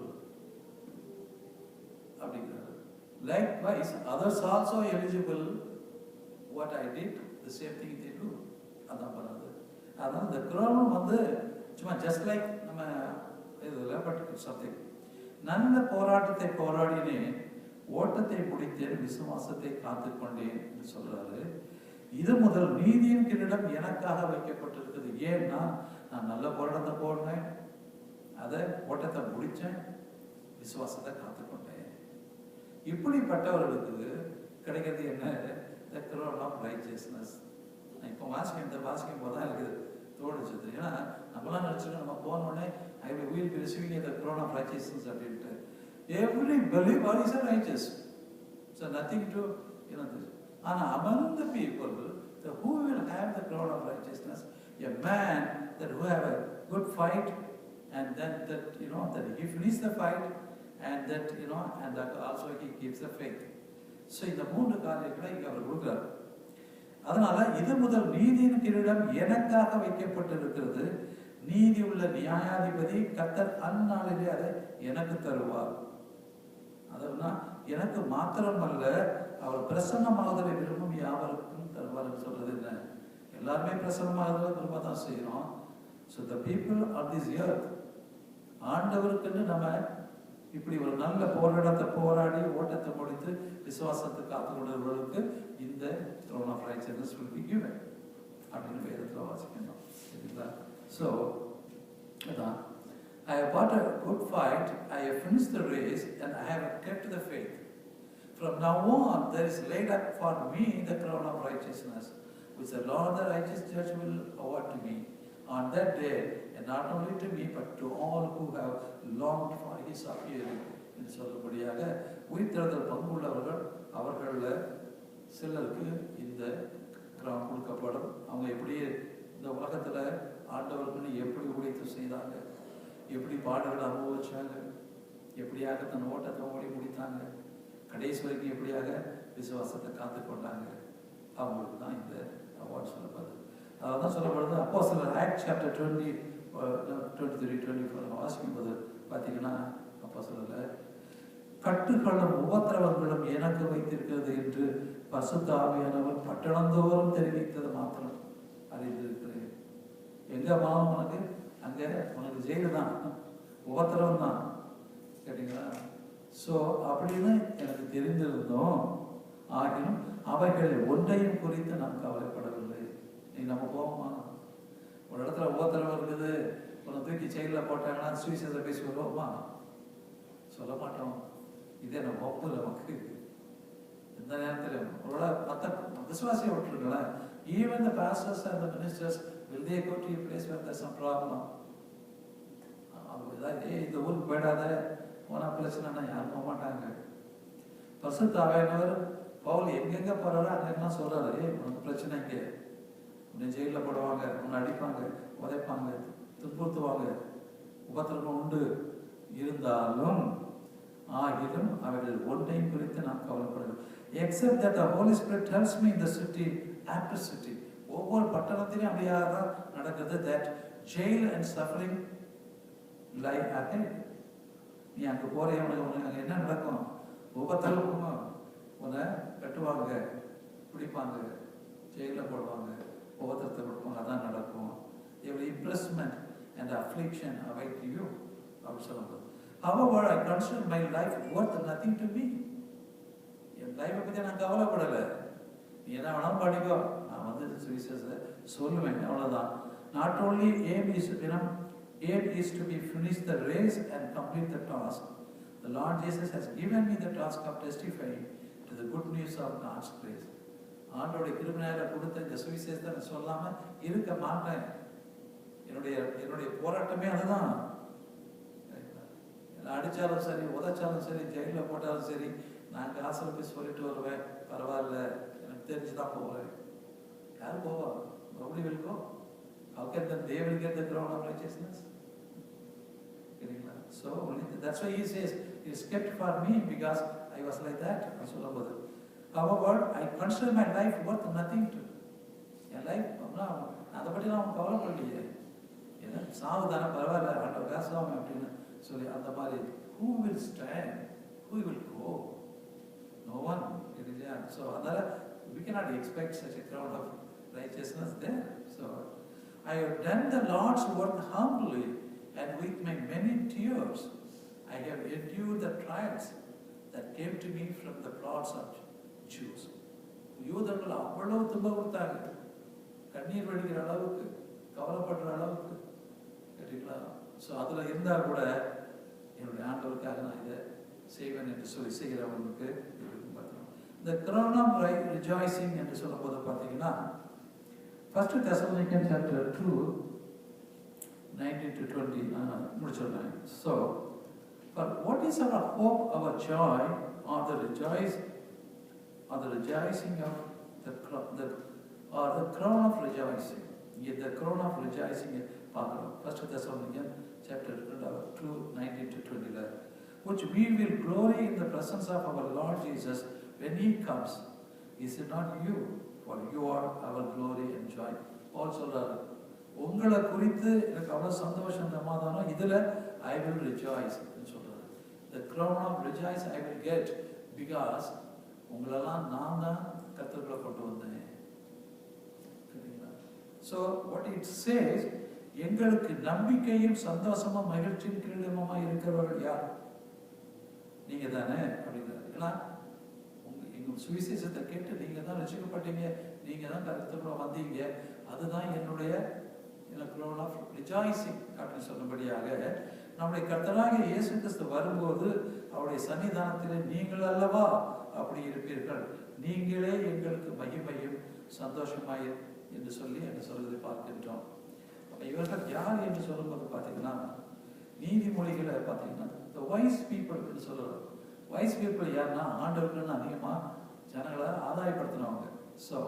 அப்படிங்கிறார். Likewise others also eligible. What I did, the same thing they do. அதான் பண்ணது. அதான் the crown வந்து சும்மா just like நம்ம இதுல but something. நல்ல போராட்டத்தை போராடினேன், ஓட்டத்தை முடித்தேன், விசுவாசத்தை காத்துக்கொண்டேன் என்று சொல்றாரு. இது முதல் நீதியின் கிரீடம் எனக்காக வைக்கப்பட்டிருக்குது. ஏன்னா நான் நல்ல போராட்டத்தை போடுறேன், அதை ஓட்டத்தை முடிச்சேன், விசுவாசத்தை காத்துக்கொண்டேன். இப்படிப்பட்டவர்களுக்கு கிடைக்கிறது என்ன? The crown of righteousness. இப்போ வாசிக்கும் போது தான் எனக்கு தோணுச்சு. ஏன்னா நம்மளாம் நினச்சிட்டு நம்ம போனோடனே I will be receiving the crown of righteousness அப்படின்ட்டு. Every believer is a righteous. So nothing to this. ஆனால் among the people who will have the crown of righteousness, a man that who have a good fight and then that that he finishes the fight and that and that also he keeps the faith. So இந்த 3 காரியங்களை இங்கே அவர் கொடுக்குறார். அதனால இது முதல் நீதியின் கிரீடம் எனக்காக வைக்கப்பட்டிருக்கிறது. நீதி உள்ள நியாயாதிபதி கர்த்தர் அந்நாளிலே அதை எனக்கு தருவார். அதெல்லாம் எனக்கு மாத்திரமல்ல, அவர் பிரசன்னமாவதை விரும்பும் யாவருக்கும் தருவார் சொல்றது என்ன? எல்லாருமே பிரசன்னமாவதை விரும்ப தான் செய்யறோம். So the people of this earth, ஆண்டவருக்குன்னு நம்ம இப்படி ஒரு நல்ல போராட்டத்தை போராடி ஓட்டத்தை முடித்து விசுவாசத்தை காத்துக்கொண்டவர்களுக்கு இந்த throne of righteousness will be given அப்படின்னு வேதத்தில் வாசிக்கணும். சரிங்களா? So I have fought a good fight, I have finished the race and I have kept the faith. From now on there is laid up for me the crown of righteousness which the Lord the righteous judge will award to me on that day, and not only to me but to all who have longed for his appearing. என்று சொல்லபடியாக உயிர்த்தெழுதல் பங்குள்ளவர்கள் அவர்களில் சிலருக்கு இந்த crown கொடுக்கப்படும். அவங்க எப்படி இந்த உலகத்தில் ஆண்டவர்களுக்கு எப்படி உழைத்து செய்தாங்க, எப்படி பாடுகளை அனுபவிச்சாங்க, எப்படியாக தன் ஓட்டத்தை ஓடி முடித்தாங்க, கடைசி வரைக்கும் எப்படியாக விசுவாசத்தை காத்துக்கொண்டாங்க, அவங்களுக்கு தான் இந்த அவார்டு சொல்லப்படுது. அதான் சொல்லப்படுது. அப்போஸ்தலர் ஆக்ட் சாப்டர் 23-24 வாசிக்கும் போது பார்த்தீங்கன்னா அப்போஸ்தலர் கட்டுகளும் உபத்திரவங்களும் எனக்கு வைத்திருக்கிறது என்று பரிசுத்த ஆவியானவர் பட்டணந்தோறும் தெரிவித்தது மாத்திரம் அறிந்திருக்கிறேன். எங்க மாவும் உனக்கு அங்க உனக்கு ஜெயிலு தான், உபத்திரவம் தான். கேட்டீங்களா? ஸோ அப்படின்னு எனக்கு தெரிந்திருந்தோம். ஆகினும் அவைகள் ஒன்றையும் குறித்து நாம் கவலைப்படவில்லை. நீ நம்ம போவோமா? ஒரு இடத்துல உபத்திரவம் இருக்குது, உன்னை தூக்கி செயலில் போட்டாங்கன்னா சுவிசேஷ பேசி வருவோமா? சொல்ல மாட்டோம். இதே நம்ம ஒப்பு நமக்கு இந்த நேரத்தில் ஒரு மற்ற விசுவாசியை விட்டுருங்களேன். Even the pastors and the ministers will they go to a place where there's some problem? இந்த ஊருக்கு போயிடாத போனா பிரச்சனைனா யாரும் போக மாட்டாங்க. பரிசுத்த ஆவியானவர் பவுல் எங்கெங்க போறாரோ அங்கெல்லாம் சொல்றாரு, உனக்கு பிரச்சனை இங்கே, உன்னை ஜெயிலில் போடுவாங்க, உன்னை அடிப்பாங்க, உதைப்பாங்க, துன்புறுத்துவாங்க, உபத்திரமும் உண்டு. இருந்தாலும் ஆகிலும் அவர்கள் ஒன்றையும் குறித்து நாம் கவலைப்படவில்லை. Except that the Holy Spirit tells me in the city after city, ஒவ்வொரு பட்டணத்திலையும் அப்படியாக தான் நடக்குது. that jail and suffering lie ahead. நீ அங்கே போறிய உனக்கு அங்கே என்ன நடக்கும்? உபத்திரவமா உன்னை கட்டுவாங்க, பிடிப்பாங்க, ஜெயிலில் போடுவாங்க, உபத்திரத்தை கொடுப்பாங்க. அதான் நடக்கும். imprisonment and affliction await you. அப்படின்னு சொல்லும்போது, however I consider my life worth nothing to me. என் லைஃப்பை பற்றி நான் கவலைப்படலை. நீ என்ன வேணாலும் பண்ணிக்கோ, நான் வந்து சுவிசேஷத்தை சொல்லுவேன், அவ்வளோதான். Not only aim is to be finish the race and complete the task. The Lord Jesus has given me the task of testifying to the good news of God's grace. ஆண்டோடைய கிருபையால கொடுத்த இந்த சுவிசேஷத்தை நான் சொல்லாம இருக்க மாட்டேன். என்னுடைய போராட்டமே அதுதான். அடிச்சாலும் சரி, உதைச்சாலும் சரி, ஜெயிலில் போட்டாலும் சரி, நான் காசில் போய் சொல்லிட்டு வருவேன், பரவாயில்ல, எனக்கு தெரிஞ்சுதான் போவேன். யார் போவா? Nobody will go. How can they will get the crown of righteousness? So that's why he says, it is kept for me because I was like that. However, I consider my life worth nothing to. N life அதை பற்றி நான் கவலைப்படலையே. ஏன்னா சாவுதானே, பரவாயில்ல, ஆண்டவர் காசுவாங்க அப்படின்னு சொல்லி அந்த மாதிரி. Who will stand? Who will go? No one. So we cannot expect such a crowd of righteousness there. So I have done the Lord's work humbly and with my many tears. I have endured the trials that came to me from the plots of Jews. யூதர்கள் அவ்வளவு துன்பம் கொடுத்தாங்க, கண்ணீர் வடிக்கிற அளவுக்கு, கவலைப்படுற அளவுக்கு. கேட்டீங்களா? ஸோ அதில் இருந்தால் கூட என்னுடைய ஆண்டவருக்காக நான் இதை செய்வேன் என்று சொல்லி செய்கிறவங்களுக்கு பார்த்தோம். இந்த crown of rejoicing என்று சொல்லும்போது பார்த்தீங்கன்னா, 1 Thessalonians chapter 2 19 to 20 முடிச்சிடலாம். So, but what is our hope, our joy, or the rejoicing of the crown of rejoicing? The crown of rejoicing பார்க்கிறோம். 1 Thessalonians chapter 2 19 to 20, which we will glory in the presence of our Lord Jesus when he comes. Is it not you? For you are our glory and joy. Paul சொல்றாரு, உங்களை குறித்து எனக்கு அவ்வளவு சந்தோஷம், சமாதானம், இதுல I will rejoice ன்னு சொல்றாரு. The crown of rejoice I will get because உங்களெல்லாம் நான் தான் கர்த்தருக்குள்ள கொண்டு வந்தேன். So what it says, எங்களுக்கு நம்பிக்கையும் சந்தோஷமும் மகிழ்ச்சியும் கிரீடமுமா இருக்கிறவர்கள் யார்? நீங்க தானே அப்படிங்கிறார். ஏன்னா எங்க சுவிசேஷத்தை கேட்டு நீங்க தான் ரசிக்கப்பட்டீங்க, நீங்க தான் கருத்துக்குள்ள வந்தீங்க, அதுதான் என்னுடைய crown of rejoicing அப்படின்னு சொன்னபடியாக நம்முடைய கர்த்தராகிய இயேசு கிறிஸ்து வரும்போது அவருடைய சன்னிதானத்திலே நீங்கள் அல்லவா அப்படி இருப்பீர்கள், நீங்களே எங்களுக்கு மகிமையும் சந்தோஷமாய் என்று சொல்லி என்று சொல்வதை பார்க்கின்றோம். இவர்கள் யார் என்று சொல்லும்போது பார்த்தீங்கன்னா, நீதிமொழிகளை பார்த்தீங்கன்னா the wise people என்று சொல்லுவாங்க. wise people யாருன்னா ஆண்டவர்கள் அதிகமாக ஜனங்களை ஆதாயப்படுத்தினவங்க. ஸோ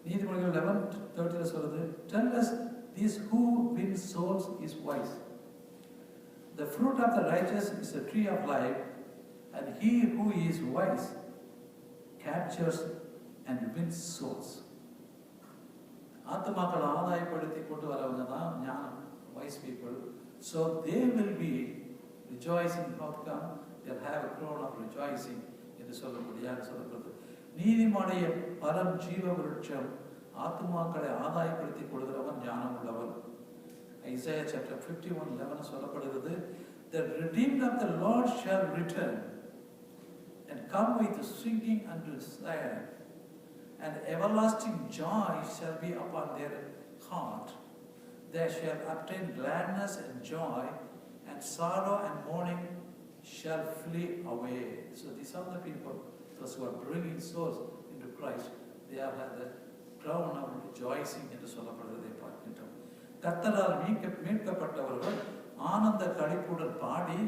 நீதிமொழிகள் 11:30 சொல்லுது, tell us this who wins souls is wise. The fruit of the righteous is a tree of life, and he who is wise captures and wins souls. ஆத்மாக்களை ஆதாயப்படுத்தி கொண்டு வரவங்க தான் ஞானம், wise people. So they will be rejoicing outcome. They'll have a crown of rejoicing என்று சொல்லக்கூடியதாக சொல்லப்படுது. நீதிமானுடைய பரம் ஜீவ விருட்சம், ஆத்மாக்களை ஆதாயப்படுத்தி கொடுக்கிறவன் ஞானம் உள்ளவன். Isaiah chapter 51:11 சொல்லப்படுகிறது, the redeemed of the Lord shall return and come with singing unto Zion, and everlasting joy shall be upon their heart. They shall obtain gladness and joy, and sorrow and mourning shall flee away. So these are the people, those who are bringing souls into Christ. They are the crown of rejoicing என்று சொல்லப்படுவதை பார்க்கின்றோம். கர்த்தரால் மீட்கப்பட்டவர்கள் ஆனந்த களிப்புடன் பாடி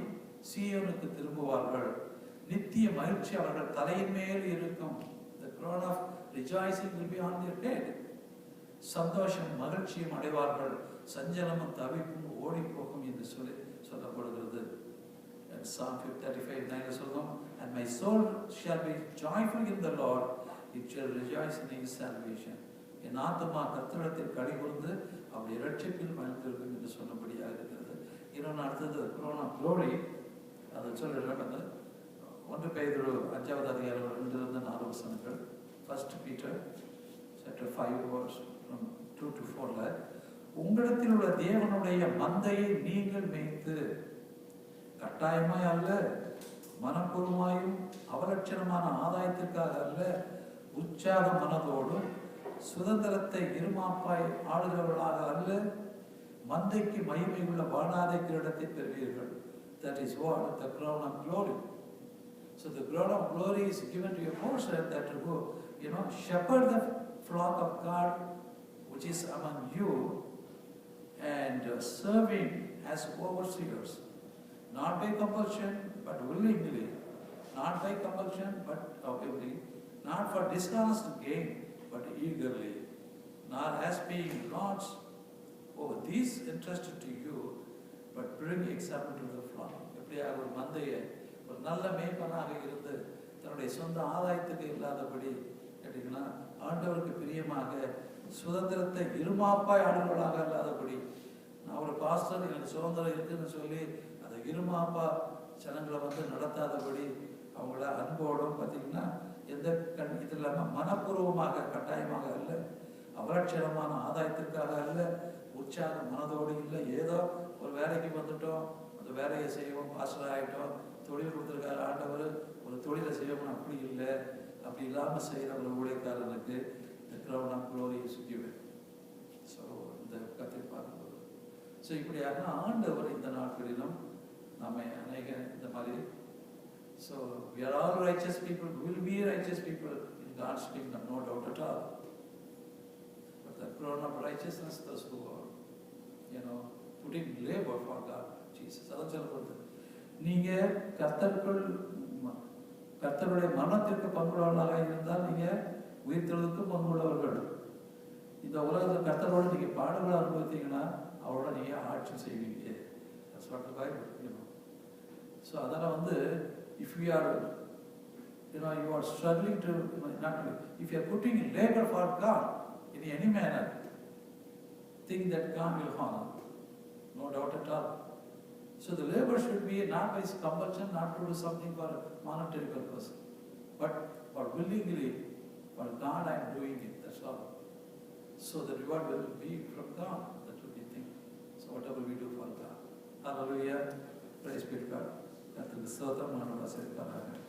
சீயோனுக்கு திரும்புவார்கள். நித்திய மகிழ்ச்சி அவர்கள் தலையின் மேல் இருக்கும். The crown of rejoicing will be on their head. சந்தோஷம் மகிழ்ச்சியும் அடைவார்கள், சஞ்சலமும் தவிப்பும் ஓடி போகும் என்று சொல்லப்படுகிறது. Psalm 35:9 சொல்லும், and my soul shall be joyful in the Lord, it shall rejoice in his salvation. என் ஆத்துமா கர்த்தரிடத்தில் களிகூர்ந்து அவருடைய இரட்சிப்பில் மகிழ்ந்திருக்கும் என்று சொன்னபடியாக இருக்கிறது. இன்னொன்று அடுத்தது க்ளோரி, அதை சொல்லிடுறேன். அந்த 1 பேதுரு 5வது அதிகாரம் 2-4 வசனங்கள். 1 Peter chapter 5 verse from 2 to 4. உங்களிடத்தில் உள்ள தேவனுடைய மந்தையை நீங்கள் மேய்த்து கட்டாயமாய் அல்ல, மனப்பூர்வமாயும் அவலட்சணமான ஆதாயத்திற்காக அல்ல, உற்சாக மனதோடும் சுதந்திரத்தை இருமாப்பாய் ஆளுகிறவர்களாக அல்ல, மந்தைக்கு மகிமை உள்ள வாழாத கிரீடத்தை பெறுவீர்கள். That is what the crown of glory. So the crown of glory is given to a person that to go, shepherd the flock of God which is among you, and serving as overseers, not by compulsion but willingly, not by compulsion but willingly, not for dishonest gain but eagerly, not as being lords over these entrusted to you, but bring example to the flock. எப்படியாக ஒரு மந்தையை ஒரு நல்ல மேய்ப்பனாக இருந்து தன்னுடைய சொந்த ஆதாயத்துக்கு இல்லாதபடி கேட்டீங்கன்னா ஆண்டவருக்கு பிரியமாக சுதந்திரத்தை இருமாப்பாய் ஆளுநர்களாக இல்லாதபடி, நான் ஒரு பாஸ்டர் எனக்கு சுதந்திரம் இருக்குன்னு சொல்லி அதை இருமாப்பா ஜனங்களை நடத்தாதபடி அவங்கள அன்போடும் பார்த்தீங்கன்னா எந்த இது இல்லாமல் மனப்பூர்வமாக கட்டாயமாக அல்ல, அவலட்சணமான ஆதாயத்திற்காக அல்ல, உற்சாக மனதோடு இல்லை, ஏதோ ஒரு வேலைக்கு வந்துட்டோம் அந்த வேலையை செய்வோம், பாஸ்டர் ஆகிட்டோம், தொழில் கொடுத்துருக்காரு ஆண்டவர் ஒரு தொழிலை செய்வோம், அப்படி இல்லை. அப்படி இல்லாமல் செய்கிற ஒரு ஊழியக்காரனுக்கு இந்த crown of glory is given. So இந்த கத்தை பார்க்கும்போது ஸோ இப்படியாக ஆண்டவர் இந்த நாட்களிலும் நம்ம அநேக இந்த மாதிரி so we are all righteous people, will be righteous people in God's kingdom, no doubt at all. But the crown of righteousness, those who are putting labor for God, Jesus. அதான் சொல்லப்படுது, நீங்கள் கர்த்தருடைய மரணத்திற்கு பங்குள்ளவர்களாக இருந்தால் நீங்கள் உயிர்த்தெழுதலுக்கு பங்குள்ளவர்கள். இந்த உலகத்தில் கர்த்தரோடு நீங்கள் பாடுகளை அனுபவித்தீங்கன்னா அவரோட நீங்கள் ஆட்சி செய்வீங்க. That's what the Bible, So அதனால் if you are you are struggling to if you are putting labor for God in any manner, think that God will honor, no doubt at all. So the labor should be not by compulsion, not to do something for monetary purpose, but for willingly, for God I am doing it, that's all. So the reward will be from God, that will be the thing. So whatever we do for God. Hallelujah, praise be to God. கர்த்தருக்கு ஸ்தோத்திரம். நான் வாசிக்கிறேன்.